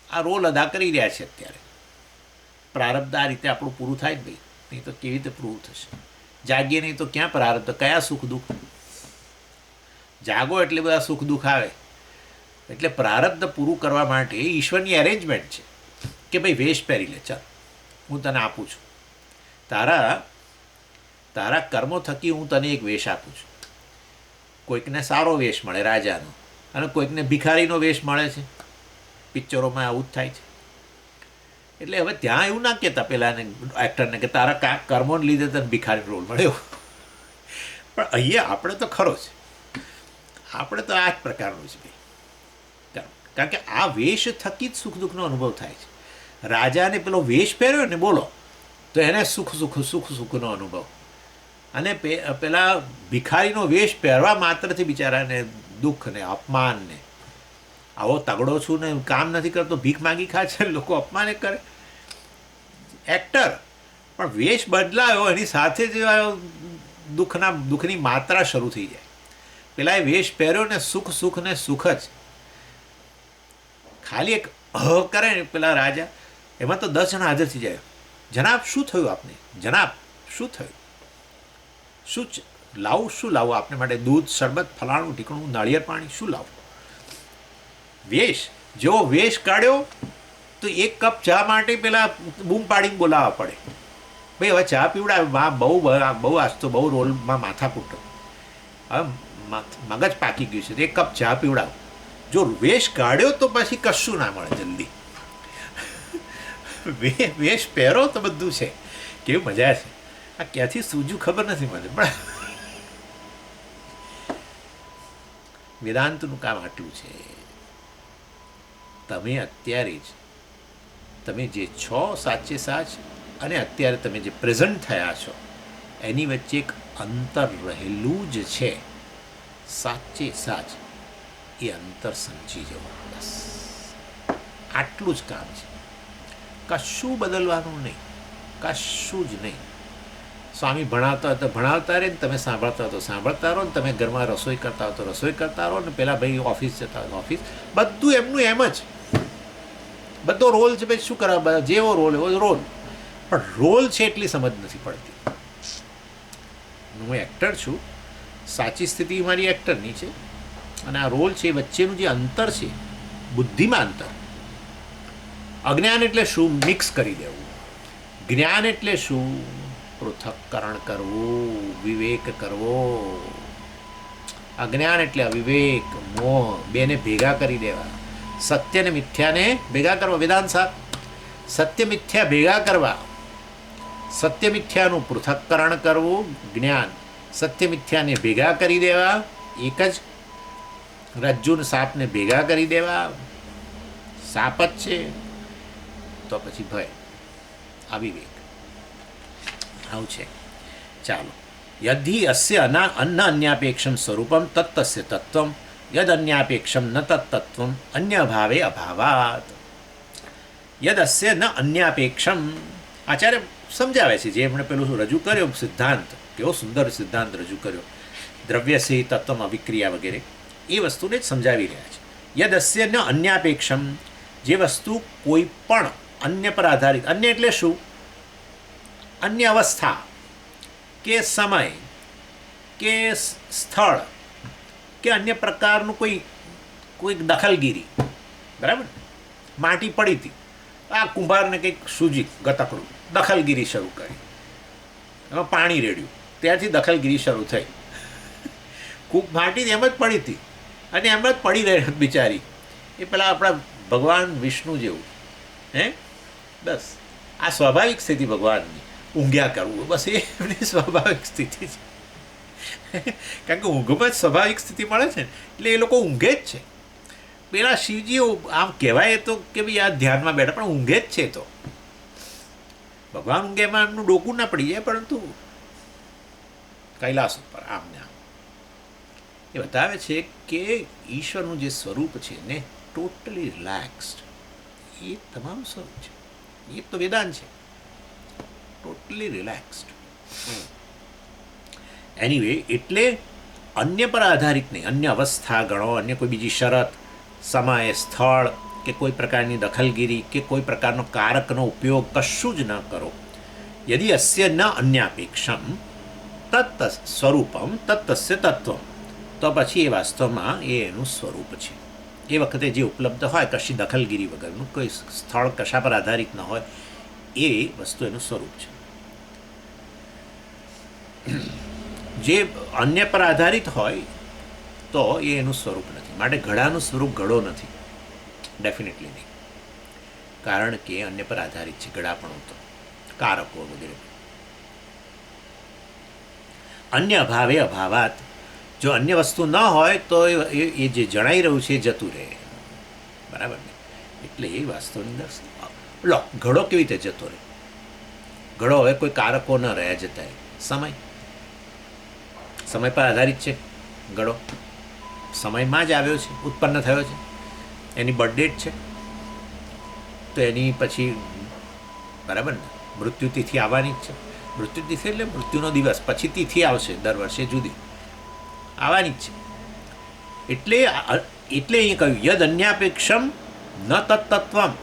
આ રોલ અદા કરી રહ્યા છે અત્યારે. પ્રારબ્ધ આ રીતે આપણું પૂરું થાય જ ભાઈ, નહીં તો કેવી રીતે પૂરું થશે? જાગીએ નહીં તો ક્યાં પ્રારબ્ધ, કયા સુખ દુઃખ? જાગો એટલે બધા સુખ દુઃખ આવે. એટલે પ્રારબ્ધ પૂરું કરવા માટે ઈશ્વરની અરેન્જમેન્ટ છે કે ભાઈ વેશ પહેરી લે, ચાલ હું તને આપું છું. તારા કર્મો થકી હું તને એક વેશ આપું છું. કોઈકને સારો વેશ મળે રાજાનો, અને કોઈકને ભિખારીનો વેશ મળે છે. પિક્ચરોમાં આવું જ થાય છે. એટલે હવે ત્યાં એવું ના કહેતા પેલાને એક્ટરને કે તારા કર્મોને લીધે તને ભિખારી રોલ મળ્યો. પણ અહીંયા આપણે તો ખરો છે, આપણે તો આ જ પ્રકારનું છે ભાઈ. કારણ કે આ વેશ થકી જ સુખ દુઃખનો અનુભવ થાય છે. રાજાને પેલો વેશ પહેર્યો ને બોલો તો એને સુખનો અનુભવ. અને પેલા ભિખારીનો વેશ પહેરવા માત્રથી બિચારાને દુઃખ ને અપમાન ને, આવો તગડો છું ને કામ નથી કરતો, ભીખ માંગી ખા છે, લોકો અપમાન કરે. એક્ટર પણ વેશ બદલાયો એની સાથે જ દુઃખની માત્રા શરૂ થઈ જાય. પેલા એ વેશ પહેર્યો ને સુખ ને સુખ જ. ખાલી એક કરે ને પેલા રાજા, એમાં તો 10 જણા હાજર થઈ જાય. જનાબ શું થયું આપને? જનાબ શું થયું? શું લાવું આપને માટે? દૂધ, શરબત, ફલાણું ઢીકણું, નાળિયેર પાણી, શું લાવું? વેશ જેવો વેશ કાઢ્યો તો એક કપ ચા માટે પેલા બૂમ પાડીને બોલાવવા પડે, ભાઈ હવે ચા પીવડાવે. બહુ આજ તો બહુ રોલમાં માથા કૂટો, હવે મગજ પાકી ગયું છે, એક કપ ચા પીવડાવો. જો વેશ કાઢ્યો તો પછી કશું ના મળે જલ્દી. વેશ પહેરો તો બધું છે. કેવી મજા છે. આ ક્યાંથી સૂજ્યું ખબર નથી મને, પણ વેદાંતનું કામ આટલું છે. તમે અત્યારે જ તમે જે છો સાચે સાચ, અને અત્યારે તમે જે પ્રેઝન્ટ થયા છો એની વચ્ચે એક અંતર રહેલું જ છે. સાચે સાચ એ અંતર સમજી જવું, બસ આટલું જ કામ છે. કશું બદલવાનું નહીં, કશું જ નહીં. સ્વામી ભણાવતા હોય તો ભણાવતા રહે ને તમે સાંભળતા હોય તો સાંભળતા રહો ને તમે ઘરમાં રસોઈ કરતા હોય તો રસોઈ કરતા રહો ને પેલા ભાઈ ઓફિસ જતા હોય ઓફિસ. બધું એમનું એમ જ. બધો રોલ છે ભાઈ, શું કરવા? જેવો રોલ એવો રોલ. પણ રોલ છે એટલી સમજ નથી પડતી. હું એક્ટર છું, સાચી સ્થિતિ મારી એક્ટરની છે, અને આ રોલ છે વચ્ચેનું જે અંતર છે, બુદ્ધિમાં અંતર. અજ્ઞાન એટલે શું? મિક્સ કરી દેવું. જ્ઞાન એટલે શું? પૃથક્કરણ કરવું, વિવેક કરવો. અજ્ઞાન એટલે અવિવેક, મોહ, બેને ભેગા કરી દેવા. સત્ય ને મિથ્યાને ભેગા કરવા. વેદાંત સાહેબ સત્ય મિથ્યા ભેગા કરવા. સત્ય મિથ્યાનું પૃથક્કરણ કરવું જ્ઞાન. સત્ય મિથ્યાને ભેગા કરી દેવા, એક જ રજ્જુને સાપને ભેગા કરી દેવા. સાપ જ છે તો પછી ભય, અવિવેક. આવું છે. ચાલો. યદિ અસ્ય અન્ન અન્યાપેક્ષમ સ્વરૂપમ તત્તસ્ય તત્વમ યદ અન્યાપેક્ષમ ન તત્તત્વમ અન્ય ભાવે અભાવાત. યદ અસ્ય ન અન્યાપેક્ષમ, આચાર્ય સમજાવે છે જે એમણે પેલું રજૂ કર્યો સિદ્ધાંત, કેવો સુંદર સિદ્ધાંત રજૂ કર્યો, દ્રવ્યથી તત્વમ અવિક્રિયા વગેરે, એ વસ્તુને જ સમજાવી રહ્યા છે. યદ અસ્ય ન અન્યાપેક્ષમ, જે વસ્તુ કોઈ પણ અન્ય પર આધારિત, અન્ય એટલે શું? અન્ય અવસ્થા કે સમય કે સ્થળ કે અન્ય પ્રકારનું કોઈ દખલગીરી, બરાબર? માટી પડી હતી આ કુંભારને કંઈક સૂજી ગતકડું દખલગીરી શરૂ કરી, એમાં પાણી રેડ્યું, ત્યારથી દખલગીરી શરૂ થઈ. માટી એમ જ પડી હતી અને એમ જ પડી રહી બિચારી. એ પેલા આપણા ભગવાન વિષ્ણુ જેવું. બસ આ સ્વાભાવિક સ્થિતિ ભગવાનની, ઊંઘ્યા કરવું, બસ એ એમની સ્વાભાવિક સ્થિતિ છે. કારણ કે ઊંઘમાં જ સ્વાભાવિક સ્થિતિ મળે છે ને, એટલે એ લોકો ઊંઘે જ છે. પેલા શિવજીઓ આમ કહેવાય તો કે ભાઈ આ ધ્યાનમાં બેઠા, પણ ઊંઘે જ છે. તો ભગવાન ઊંઘે એમાં એમનું ડોકું ના પડી જાય, પરંતુ કૈલાસ ઉપર આમ ને આમ એ બતાવે છે કે ઈશ્વરનું જે સ્વરૂપ છે ને ટોટલી રિલેક્સ્ડ, એ તમારું સ્વરૂપ છે. એ તો વેદાંત છે, ટોટલી રિલેક્સ્ડ. એનીવે, એટલે અન્ય પર આધારિત નહીં, અન્ય અવસ્થા ગણો, અન્ય કોઈ બીજી શરત, સમય, સ્થળ કે કોઈ પ્રકારની દખલગીરી કે કોઈ પ્રકારનો કારકનો ઉપયોગ કશું જ ન કરો. યદિ અસ્ય ન અન્યાપેક્ષમ તત્ત સ્વરૂપમ તત્તસ્ય તત્વમ, તો પછી એ વાસ્તવમાં એનું સ્વરૂપ છે. એ વખતે જે ઉપલબ્ધ હોય કશી દખલગીરી વગરનું, કોઈ સ્થળ કશા પર આધારિત ન હોય, એ વસ્તુ એનું સ્વરૂપ છે. જે અન્ય પર આધારિત હોય તો એ એનું સ્વરૂપ નથી. માટે ઘડાનું સ્વરૂપ ઘડો નથી, ડેફિનેટલી નહીં, કારણ કે અન્ય પર આધારિત છે ઘડાપણું, તો કારકો વગેરે. અન્ય અભાવે અભાવાત, જો અન્ય વસ્તુ ન હોય તો એ જે જણાઈ રહ્યું છે એ જતું રહે, બરાબર ને? એટલે એ વાસ્તવની અંદર લો ઘડો કેવી રીતે જતો રહે? ઘડો હવે કોઈ કારકો ન રહ્યા જતા, સમય પર આધારિત છે ઘડો, સમયમાં જ આવ્યો છે, ઉત્પન્ન થયો છે, એની બર્થડેટ છે, તો એની પછી બરાબર ને મૃત્યુ તિથિ આવવાની જ છે. મૃત્યુ તિથિ એટલે મૃત્યુનો દિવસ, પછી તિથિ આવશે દર વર્ષે જુદી આવવાની જ છે. એટલે અહીં કહ્યું યદ અન્યાપેક્ષમ ન તત્તત્વમ,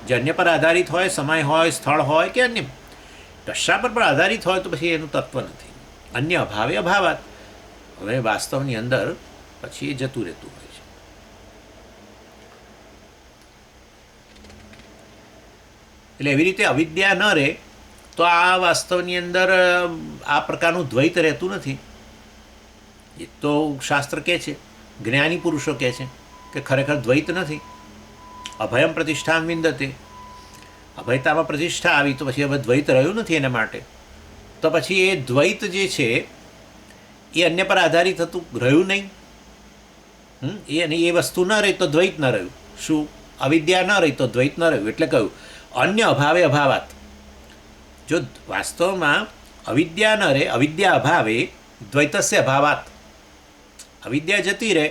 જે અન્ય પર આધારિત હોય, સમય હોય, સ્થળ હોય કે અન્ય કશા પર પણ આધારિત હોય તો પછી એનું તત્વ નથી. અન્ય અભાવે અભાવાત, હવે વાસ્તવની અંદર પછી એ જતું રહેતું હોય છે. એટલે એવી રીતે અવિદ્યા ન રહે તો આ વાસ્તવની અંદર આ પ્રકારનું દ્વૈત રહેતું નથી. એ તો શાસ્ત્ર કહે છે, જ્ઞાની પુરુષો કહે છે કે ખરેખર દ્વૈત નથી. અભયમ પ્રતિષ્ઠામ વિંદતે, અભયતામાં પ્રતિષ્ઠા આવી તો પછી હવે દ્વૈત રહ્યું નથી એના માટે. તો પછી એ દ્વૈત જે છે એ અન્ય પર આધારિત હતું, રહ્યું નહીં. અને એ વસ્તુ ન રહી તો દ્વૈત ન રહ્યું. શું? અવિદ્યા ન રહી તો દ્વૈત ન રહ્યું. એટલે કહ્યું અન્ય અભાવે અભાવાત. જો વાસ્તવમાં અવિદ્યા ન રહે, અવિદ્યા અભાવે દ્વૈતસ્ય અભાવાત, અવિદ્યા જતી રહે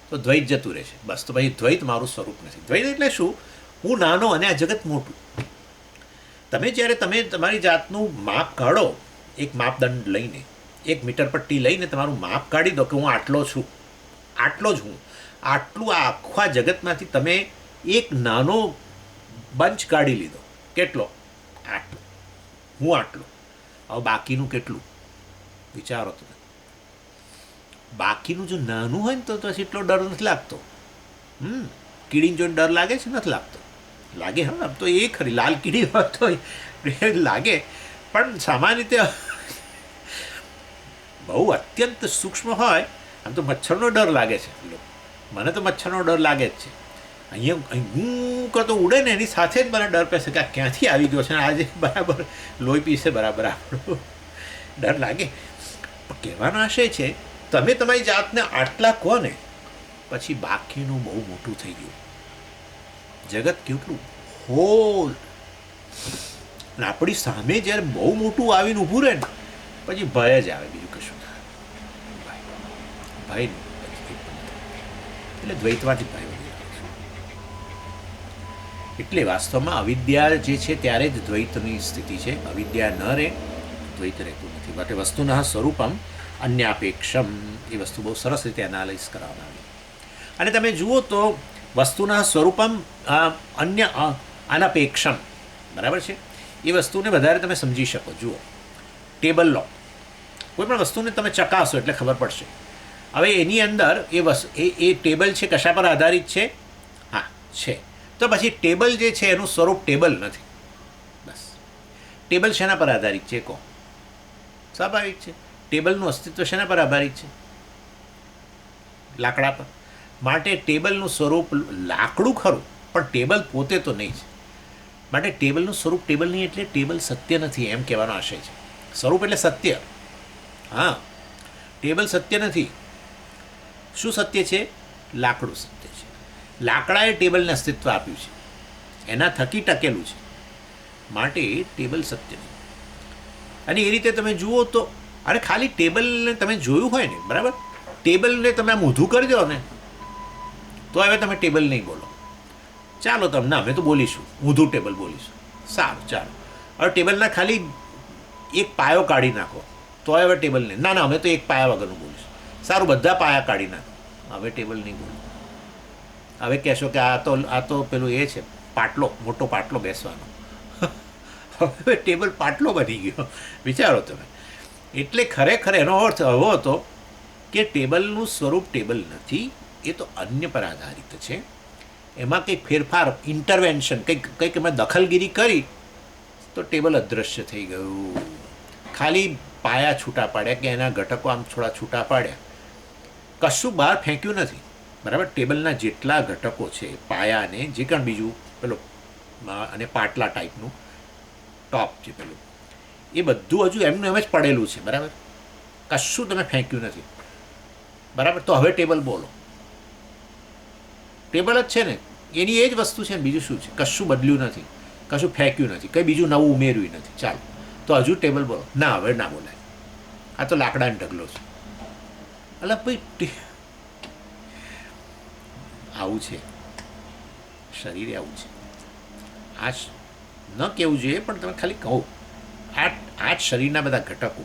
તો દ્વૈત જતું રહે છે. બસ, તો પછી દ્વૈત મારું સ્વરૂપ નથી. દ્વૈત એટલે શું? હું નાનો અને આ જગત મોટું. તમે જ્યારે તમે તમારી જાતનું માપ કાઢો, એક માપદંડ લઈને, એક મીટર પટ્ટી લઈને તમારું માપ કાઢી દો કે હું આટલો છું, આટલો જ હું, આટલું આ આખા જગતમાંથી તમે એક નાનો બંચ કાઢી લીધો. કેટલો? આટલો. હું આટલો. હવે બાકીનું કેટલું વિચારો તમે. બાકીનું જો નાનું હોય ને તો પછી એટલો ડર નથી લાગતો. કીડીને જોઈને ડર લાગે છે? નથી લાગતો. લાગે, હા, આમ તો એ ખરી, લાલ કીડી હોય તો લાગે, પણ સામાન્ય રીતે બહુ અત્યંત સૂક્ષ્મ હોય. આમ તો મચ્છરનો ડર લાગે છે. મને તો મચ્છરનો ડર લાગે જ છે. અહીંયા હું કરતો ઉડે ને એની સાથે જ મને ડર પેસે કે આ ક્યાંથી આવી ગયો છે, આજે બરાબર લોહી પીશે, બરાબર આપણો ડર લાગે. પણ કહેવાનો આશય છે, તમે તમારી જાતને આટલા કહો ને પછી બાકીનું બહુ મોટું થઈ ગયું. જગત કેટલું હોલ, અને આપણી સામે જ્યારે બહુ મોટું આવીને ઊભું રહે ને પછી ભય જ આવે, બીજું કશું ના આવે. ભય એટલે દ્વૈતમાંથી ભય વધી આવે છે. એટલે વાસ્તવમાં અવિદ્યા જે છે ત્યારે જ દ્વૈતની સ્થિતિ છે. અવિદ્યા ન રહે દ્વૈત રહેતું નથી. માટે વસ્તુના સ્વરૂપમ અન્યાપેક્ષમ, એ વસ્તુ બહુ સરસ રીતે એનાલાઇઝ કરવામાં આવી. અને તમે જુઓ તો વસ્તુના સ્વરૂપમ અન્ય અનપેક્ષમ, બરાબર છે? એ વસ્તુને વધારે તમે સમજી શકો. જુઓ, ટેબલ લો, કોઈ પણ વસ્તુને તમે ચકાસો એટલે ખબર પડશે. હવે એની અંદર એ ટેબલ છે કશા પર આધારિત છે? હા, છે. તો પછી ટેબલ જે છે એનું સ્વરૂપ ટેબલ નથી. બસ ટેબલ શેના પર આધારિત છે કહો? સ્વાભાવિક છે, ટેબલનું અસ્તિત્વ શેના પર આધારિત છે? લાકડા પર. માટે ટેબલનું સ્વરૂપ લાકડું ખરું, પણ ટેબલ પોતે તો નહીં છે. માટે ટેબલનું સ્વરૂપ ટેબલ નહીં એટલે ટેબલ સત્ય નથી એમ કહેવાનો આશય છે. સ્વરૂપ એટલે સત્ય. હા, ટેબલ સત્ય નથી. શું સત્ય છે? લાકડું સત્ય છે. લાકડાએ ટેબલને અસ્તિત્વ આપ્યું છે, એના થકી ટકેલું છે. માટે ટેબલ સત્ય નહીં. અને એ રીતે તમે જુઓ તો, અરે ખાલી ટેબલને તમે જોયું હોય ને, બરાબર, ટેબલને તમે આમ ઊંધું કરી દો ને તો હવે તમે ટેબલ નહીં બોલો. ચાલો તમને અમે તો બોલીશું, ઊંધું ટેબલ બોલીશું. સારું, ચાલો. હવે ટેબલના ખાલી એક પાયો કાઢી નાખો તો હવે ટેબલ નહીં. ના ના, અમે તો એક પાયા વગરનું બોલીશું. સારું, બધા પાયા કાઢી નાખો, હવે ટેબલ નહીં બોલો. હવે કહેશો કે આ તો પેલું એ છે, પાટલો, મોટો પાટલો બેસવાનો. હવે ટેબલ પાટલો બની ગયો. વિચારો તમે. એટલે ખરેખર એનો અર્થ એવો હતો કે ટેબલનું સ્વરૂપ ટેબલ નથી, એ તો અન્ય પર આધારિત છે. એમાં કંઈક ફેરફાર, ઇન્ટરવેન્શન, કંઈક એમાં દખલગીરી કરી તો ટેબલ અદૃશ્ય થઈ ગયું. ખાલી પાયા છૂટા પાડ્યા કે એના ઘટકો આમ થોડા છૂટા પાડ્યા, કશું બહાર ફેંક્યું નથી. બરાબર, ટેબલના જેટલા ઘટકો છે, પાયાને જે કંઈ બીજું પેલો અને પાટલા ટાઈપનું ટોપ છે પેલું, એ બધું હજુ એમનું એમ જ પડેલું છે. બરાબર, કશું તમે ફેંક્યું નથી. બરાબર, તો હવે ટેબલ બોલો. ટેબલ જ છે ને, એની એ જ વસ્તુ છે ને, બીજું શું છે? કશું બદલ્યું નથી, કશું ફેંક્યું નથી, કંઈ બીજું નવું ઉમેર્યું નથી. ચાલો, તો હજુ ટેબલ બોલો. ના, હવે ના બોલાય, આ તો લાકડાનો ઢગલો છે. એટલે ભાઈ આવું છે શરીર, આવું છે. આ ન કહેવું જોઈએ, પણ તમે ખાલી કહો, આ જ શરીરના બધા ઘટકો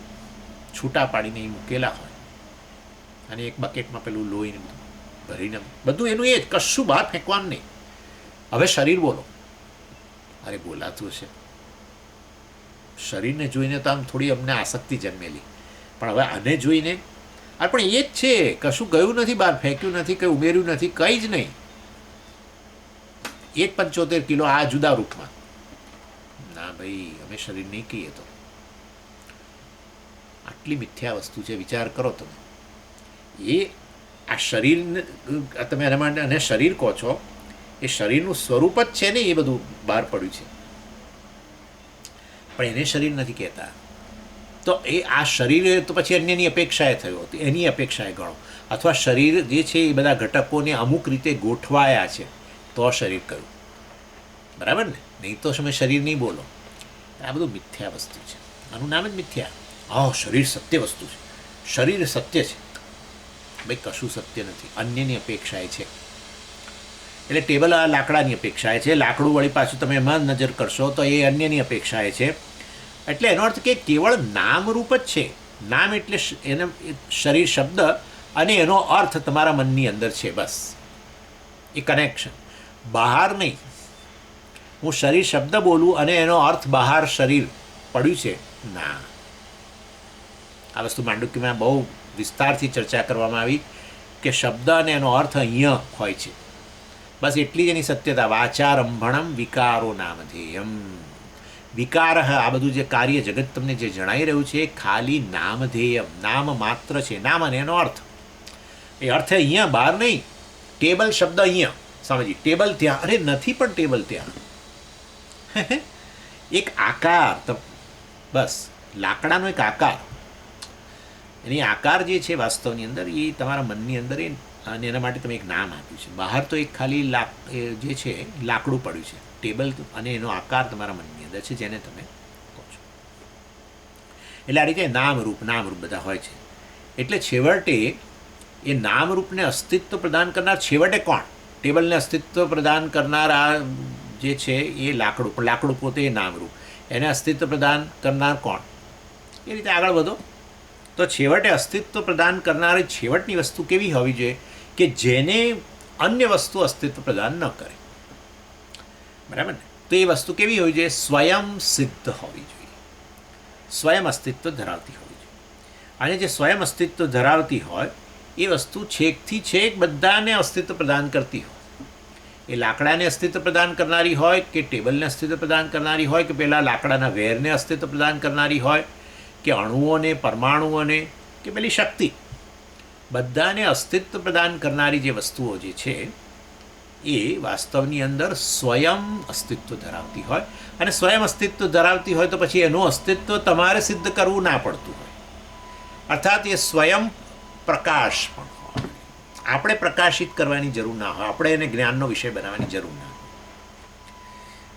છૂટા પાડીને એ મૂકેલા હોય અને એક બકેટમાં પેલું લોહીને ભરીને બધું એનું એ જ, કશું બહાર ફેંકવાનું નહીં. હવે શરીર બોલો. અરે બોલાતું હશે. શરીરને જોઈને તો આમ થોડી અમને આસક્તિ જન્મેલી, પણ હવે આને જોઈને પણ એ જ છે, કશું ગયું નથી, બહાર ફેંક્યું નથી, કંઈ ઉમેર્યું નથી, કંઈ જ નહીં. એ જ 75 કિલો આ જુદા રૂપમાં. ના ભાઈ, અમે શરીર નહીં કહીએ તો. આટલી મિથ્યા વસ્તુ છે, વિચાર કરો તમે. એ આ શરીરને તમે એના માટે અને શરીર કહો છો, એ શરીરનું સ્વરૂપ જ છે ને, એ બધું બહાર પડ્યું છે, પણ એને શરીર નથી કહેતા. તો એ આ શરીર તો પછી અન્યની અપેક્ષાએ થયું હતું, એની અપેક્ષાએ ગણો. અથવા શરીર જે છે એ બધા ઘટકોને અમુક રીતે ગોઠવાયા છે તો શરીર કહ્યું. બરાબર ને? નહીં તો તમે શરીર નહીં બોલો. આ બધું મિથ્યા વસ્તુ છે, આનું નામ જ મિથ્યા. હા, શરીર સત્ય વસ્તુ છે, શરીર સત્ય છે. ભાઈ કશું સત્ય નથી, અન્યની અપેક્ષાએ છે. એટલે ટેબલ આ લાકડાની અપેક્ષાએ છે, લાકડું વળી પાછું તમે એમાં નજર કરશો તો એ અન્યની અપેક્ષાએ છે. એટલે એનો અર્થ કે કેવળ નામરૂપ જ છે. નામ એટલે એને શરીર શબ્દ અને એનો અર્થ તમારા મનની અંદર છે, બસ એ કનેક્શન. બહાર નહીં. હું શરીર શબ્દ બોલું અને એનો અર્થ બહાર શરીર પડ્યું છે, ના. આ વસ્તુ માંડુક્યમાં બહુ વિસ્તારથી ચર્ચા કરવામાં આવી કે શબ્દ અને એનો અર્થ અહીંયા હોય છે, બસ એટલી જ એની સત્યતા. વાચારંભણમ વિકારો નામધેયમ. વિકાર, આ બધું જે કાર્ય જગત તમને જે જણાઈ રહ્યું છે, ખાલી નામધેયમ, નામ માત્ર છે. નામ અને એનો અર્થ, એ અર્થ અહીંયા, બહાર નહીં. ટેબલ શબ્દ અહીંયા સમજી, ટેબલ ત્યાં, અરે નથી, પણ ટેબલ ત્યાં. એક આકાર, બસ લાકડાનો એક આકાર. એની આકાર જે છે વાસ્તવની અંદર, એ તમારા મનની અંદર, અને એના માટે તમે એક નામ આપ્યું છે. બહાર તો એક ખાલી જે છે લાકડું પડ્યું છે. ટેબલ અને એનો આકાર તમારા મનની અંદર છે, જેને તમે કહો છો. એટલે આ રીતે નામરૂપ બધા હોય છે. એટલે છેવટે એ નામરૂપને અસ્તિત્વ પ્રદાન કરનાર છેવટે કોણ? ટેબલને અસ્તિત્વ પ્રદાન કરનાર આ જે છે એ લાકડું, પણ લાકડું પોતે એ નામરૂપ. એને અસ્તિત્વ પ્રદાન કરનાર કોણ? એ રીતે આગળ વધો તો છેવટે અસ્તિત્વ પ્રદાન કરનારી છેવટની વસ્તુ કેવી હોવી જોઈએ કે જેને અન્ય વસ્તુ અસ્તિત્વ પ્રદાન ન કરે. બરાબર ને? તો એ વસ્તુ કેવી હોવી જોઈએ? સ્વયં સિદ્ધ હોવી જોઈએ, સ્વયં અસ્તિત્વ ધરાવતી હોવી જોઈએ. અને જે સ્વયં અસ્તિત્વ ધરાવતી હોય એ વસ્તુ છેકથી છેક બધાને અસ્તિત્વ પ્રદાન કરતી હોય. એ લાકડાને અસ્તિત્વ પ્રદાન કરનારી હોય કે ટેબલને અસ્તિત્વ પ્રદાન કરનારી હોય કે પેલા લાકડાના વેરને અસ્તિત્વ પ્રદાન કરનારી હોય કે અણુઓને પરમાણુઓને કે પેલી શક્તિ, બધાને અસ્તિત્વ પ્રદાન કરનારી જે વસ્તુઓ જે છે એ વાસ્તવની અંદર સ્વયં અસ્તિત્વ ધરાવતી હોય, અને સ્વયં અસ્તિત્વ ધરાવતી હોય તો પછી એનું અસ્તિત્વ તમારે સિદ્ધ કરવું ના પડતું હોય, અર્થાત એ સ્વયં પ્રકાશ પણ હોય. આપણે પ્રકાશિત કરવાની જરૂર ના હોય, આપણે એને જ્ઞાનનો વિષય બનાવવાની જરૂર ના હોય.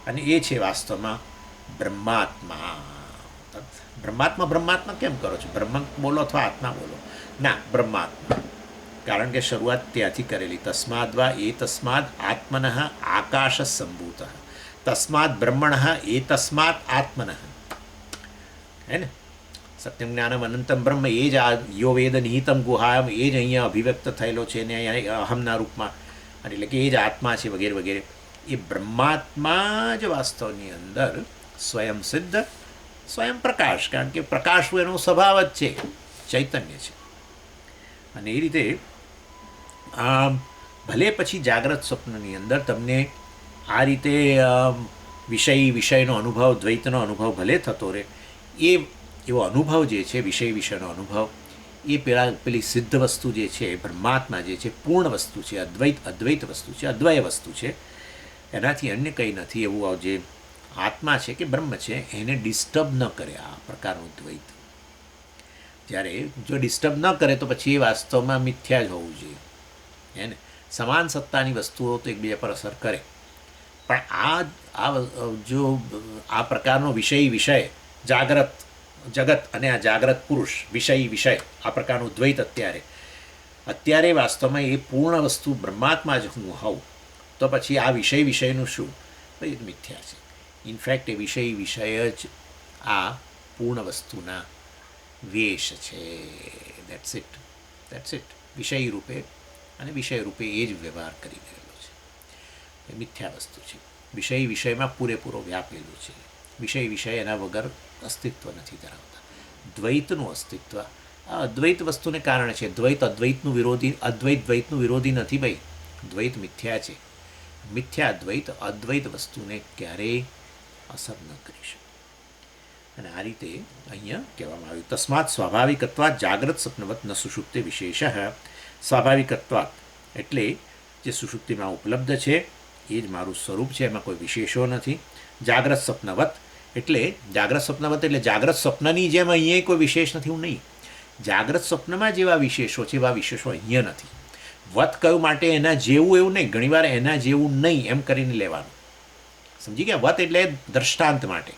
અને એ છે વાસ્તવમાં બ્રહ્માત્મા. બ્રહ્માત્મા બ્રહ્માત્મા કેમ કરો છો? બ્રહ્મ બોલો અથવા આત્મા બોલો ના, બ્રહ્માત્મા. કારણ કે શરૂઆત ત્યાંથી કરેલી. તસ્માદ્વા એ તસ્માદ આત્મન આકાશ સંભૂત, તસ્માદ બ્રહ્મણ એ તસ્માત આત્મન. હે ને? સત્યમ જ્ઞાનમ અનંતમ બ્રહ્મ, એ જ આ યો વેદ નિહિતમ ગુહાયમ, એ જ અહીંયા અભિવ્યક્ત થયેલો છે ને અહીંયા અહમના રૂપમાં, અને એટલે કે એ જ આત્મા છે વગેરે વગેરે. એ બ્રહ્માત્મા જ વાસ્તવની અંદર સ્વયં સિદ્ધ, સ્વયં પ્રકાશ, કારણ કે પ્રકાશ એનો સ્વભાવ જ છે, ચૈતન્ય છે. અને એ રીતે ભલે પછી જાગ્રત સ્વપ્નની અંદર તમને આ રીતે વિષયનો અનુભવ, દ્વૈતનો અનુભવ ભલે થતો રહે, એ એવો અનુભવ જે છે વિષયનો અનુભવ, એ પેલી સિદ્ધ વસ્તુ જે છે, બ્રહ્માત્મા જે છે, પૂર્ણ વસ્તુ છે, અદ્વૈત વસ્તુ છે, અદ્વય વસ્તુ છે, એનાથી અન્ય કંઈ નથી. એવું જે આત્મા છે કે બ્રહ્મ છે એને ડિસ્ટર્બ ન કરે આ પ્રકારનું દ્વૈત. જ્યારે જો ડિસ્ટર્બ ન કરે તો પછી એ વાસ્તવમાં મિથ્યા જ હોવું જોઈએ. એને સમાન સત્તાની વસ્તુઓ તો એકબીજા પર અસર કરે, પણ જો આ પ્રકારનો વિષય જાગ્રત જગત અને આ જાગ્રત પુરુષ વિષય આ પ્રકારનું દ્વૈત અત્યારે વાસ્તવમાં એ પૂર્ણ વસ્તુ બ્રહ્માત્મા જ હું હોઉં, તો પછી આ વિષયનું શું? તો એ મિથ્યા છે. ઇનફેક્ટ એ વિષય જ આ પૂર્ણ વસ્તુના વેશ છે. That's it. વિષય રૂપે અને વિષય રૂપે એ જ વ્યવહાર કરી રહેલો છે. એ મિથ્યા વસ્તુ છે. વિષયમાં પૂરેપૂરો વ્યાપેલું છે. વિષય એના વગર અસ્તિત્વ નથી ધરાવતા. દ્વૈતનું અસ્તિત્વ આ અદ્વૈત વસ્તુને કારણે છે. અદ્વૈત દ્વૈતનું વિરોધી નથી ભાઈ. દ્વૈત મિથ્યા છે. મિથ્યા અદ્વૈત વસ્તુને ક્યારેય અસર ન કરી શકે. અને આ રીતે અહીંયા કહેવામાં આવ્યું, તસ્માત સ્વાભાવિકત્વાત જાગ્રત સ્વપ્નવત ન સુષુપ્તે વિશેષ. સ્વાભાવિકત્વાત એટલે જે સુષુપ્તિમાં ઉપલબ્ધ છે એ જ મારું સ્વરૂપ છે, એમાં કોઈ વિશેષો નથી. જાગ્રત સ્વપ્નવત એટલે જાગ્રત સ્વપ્નની જેમ અહીંયા કોઈ વિશેષ નથી, હું નહીં. જાગ્રત સ્વપ્નમાં જેવા વિશેષો છે એવા વિશેષો અહીંયા નથી. વત કયું માટે એના જેવું એવું નહીં, ઘણીવાર એના જેવું નહીં એમ કરીને લેવાનું. સમજી ગયા? વત એટલે દ્રષ્ટાંત માટે.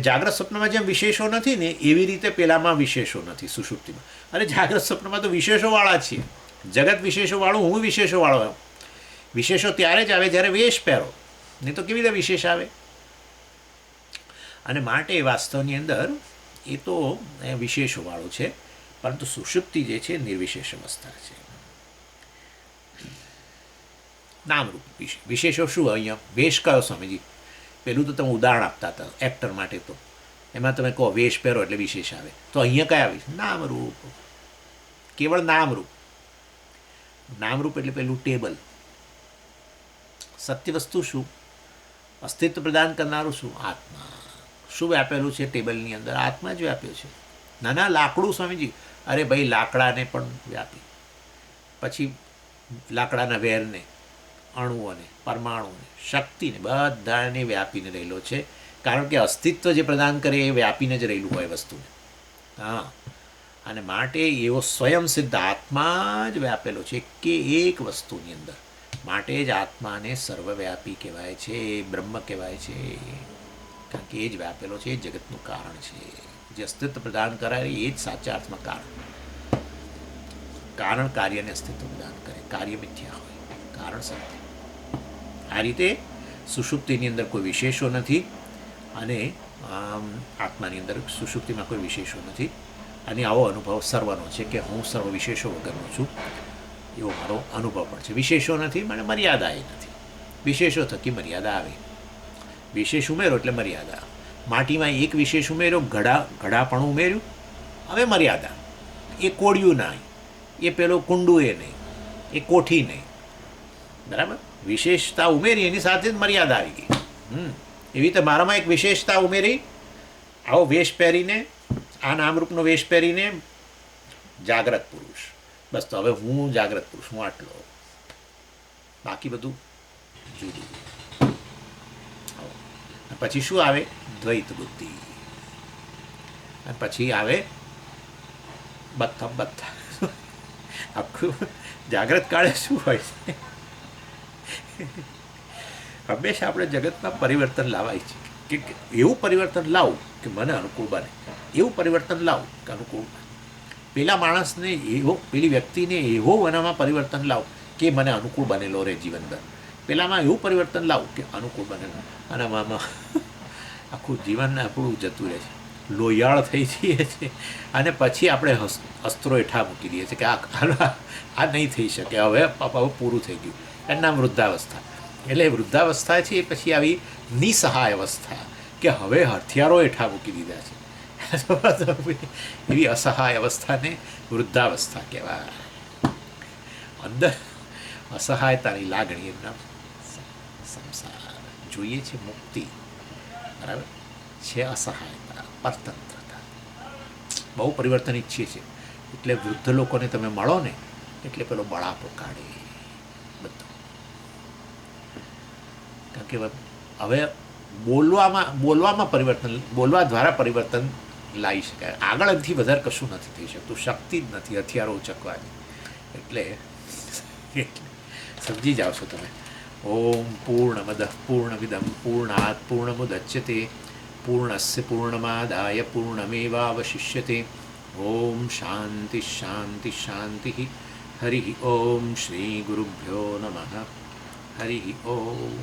જાગ્રત સ્વપ્નમાં જેમ વિશેષો નથી ને એવી રીતે પેલામાં વિશેષો નથી સુષુપ્તિમાં. અને જાગ્રત સ્વપ્નમાં તો વિશેષોવાળા છીએ. જગત વિશેષોવાળું, હું વિશેષોવાળો. વિશેષો ત્યારે જ આવે જ્યારે વેશ પહેરો, નહીં તો કેવી રીતે વિશેષ આવે? અને માટે વાસ્તવની અંદર એ તો વિશેષોવાળો છે, પરંતુ સુષુપ્તિ જે છે નિર્વિશેષ અવસ્થા છે. નામરૂપ વિશેષો શું? અહીંયા વેશ કયો સ્વામીજી? પેલું તો તમે ઉદાહરણ આપતા હતા એક્ટર માટે, તો એમાં તમે કહો વેશ પહેરો એટલે વિશેષ આવે. તો અહીંયા કયા આવે? નામરૂપ, કેવળ નામરૂપ. નામરૂપ એટલે પેલું ટેબલ. સત્ય વસ્તુ શું? અસ્તિત્વ પ્રદાન કરનારું શું? આત્મા. શું વ્યાપેલું છે ટેબલની અંદર? આત્મા જ વ્યાપ્યો છે. નાના લાકડું સ્વામીજી, અરે ભાઈ લાકડાને પણ વ્યાપી, પછી લાકડાના વેરને, અણુઓને, પરમાણુને, શક્તિને, બધાને વ્યાપીને રહેલો છે. કારણ કે અસ્તિત્વ જે પ્રદાન કરે એ વ્યાપીને જ રહેલું હોય વસ્તુને. હા, અને માટે એવો સ્વયં સિદ્ધ આત્મા જ વ્યાપેલો છે કે એક વસ્તુની અંદર. માટે જ આત્માને સર્વવ્યાપી કહેવાય છે, બ્રહ્મ કહેવાય છે. કારણ કે એ જ વ્યાપેલો છે, એ જગતનું કારણ છે. જે અસ્તિત્વ પ્રદાન કરાય એ જ સાચા અર્થમાં કારણ કાર્યને અસ્તિત્વ પ્રદાન કરે. કાર્ય મિથ્યા હોય, કારણ સત્ય. આ રીતે સુષુપ્તિની અંદર કોઈ વિશેષો નથી, અને આત્માની અંદર સુષુપ્તિમાં કોઈ વિશેષો નથી. અને આવો અનુભવ સર્વનો છે કે હું સર્વ વિશેષો વગરનો છું, એવો મારો અનુભવ પણ છે. વિશેષો નથી, મને મર્યાદા એ નથી. વિશેષો થકી મર્યાદા આવે. વિશેષ ઉમેરો એટલે મર્યાદા. માટીમાં એક વિશેષ ઉમેર્યો, ઘડાપણું ઉમેર્યું, હવે મર્યાદા. એ કોળિયું નહીં, એ પેલો કુંડું એ નહીં, એ કોઠી નહીં, બરાબર? વિશેષતા ઉમેરી એની સાથે જ મર્યાદા આવી ગઈ. એવી રીતે મારામાં એક વિશેષતા ઉમેરી, આવો વેશ પહેરીને, આ નામરૂપનો વેશ પહેરીને જાગ્રત પુરુષ. બસ તો હવે હું જાગ્રત પુરુષ, હું આટલો, બાકી બધું જુદું. પછી શું આવે? દ્વૈત બુદ્ધિ. અને પછી આવે બધા આખું જાગ્રત કાળે શું હોય છે? હંમેશા આપણે જગતમાં પરિવર્તન લાવાય છે કે એવું પરિવર્તન લાવું કે મને અનુકૂળ બને, એવું પરિવર્તન લાવું કે અનુકૂળ બને. પેલા માણસને એવો, પેલી વ્યક્તિને એવો એનામાં પરિવર્તન લાવું કે મને અનુકૂળ બનેલો રહે જીવનભર. પેલામાં એવું પરિવર્તન લાવું કે અનુકૂળ બનેલો, અને આમાં આખું જીવન આપણું જતું રહે છે, લોહિયાળ થઈ જઈએ છીએ. અને પછી આપણે અસ્ત્રો હેઠા મૂકી દઈએ છીએ કે આ નહીં થઈ શકે, હવે પૂરું થઈ ગયું. એનું નામ વૃદ્ધાવસ્થા. એટલે વૃદ્ધાવસ્થા છે એ પછી આવી નિસહાય અવસ્થા કે હવે હથિયારો હેઠા મૂકી દીધા છે. એવી અસહાય અવસ્થાને વૃદ્ધાવસ્થા કહેવાય. અંદર અસહાયતાની લાગણી, એમના સંસાર જોઈએ છે, મુક્તિ, બરાબર છે, અસહાયતા, પરતંત્રતા. બહુ પરિવર્તન ઈચ્છીએ છીએ. એટલે વૃદ્ધ લોકોને તમે મળો ને એટલે પેલો બળાપો કાઢે બધું. કારણ કે હવે બોલવામાં પરિવર્તન, બોલવા દ્વારા પરિવર્તન લાવી શકાય. આગળ એમથી વધારે કશું નથી થઈ શકતું, શક્તિ જ નથી હથિયારો ઉચકવાની. એટલે સમજી જાઓ છો તમે. ઓમ પૂર્ણમદ પૂર્ણમિદમ પૂર્ણાત પૂર્ણમુદચ્યતે પૂર્ણસ્ય પૂર્ણમાદાય પૂર્ણમેવાવશિષ્યતે. ઓમ શાંતિ શાંતિ શાંતિ. હરિ ઓમ શ્રી ગુરુભ્યો નમઃ. હરિ ઓમ.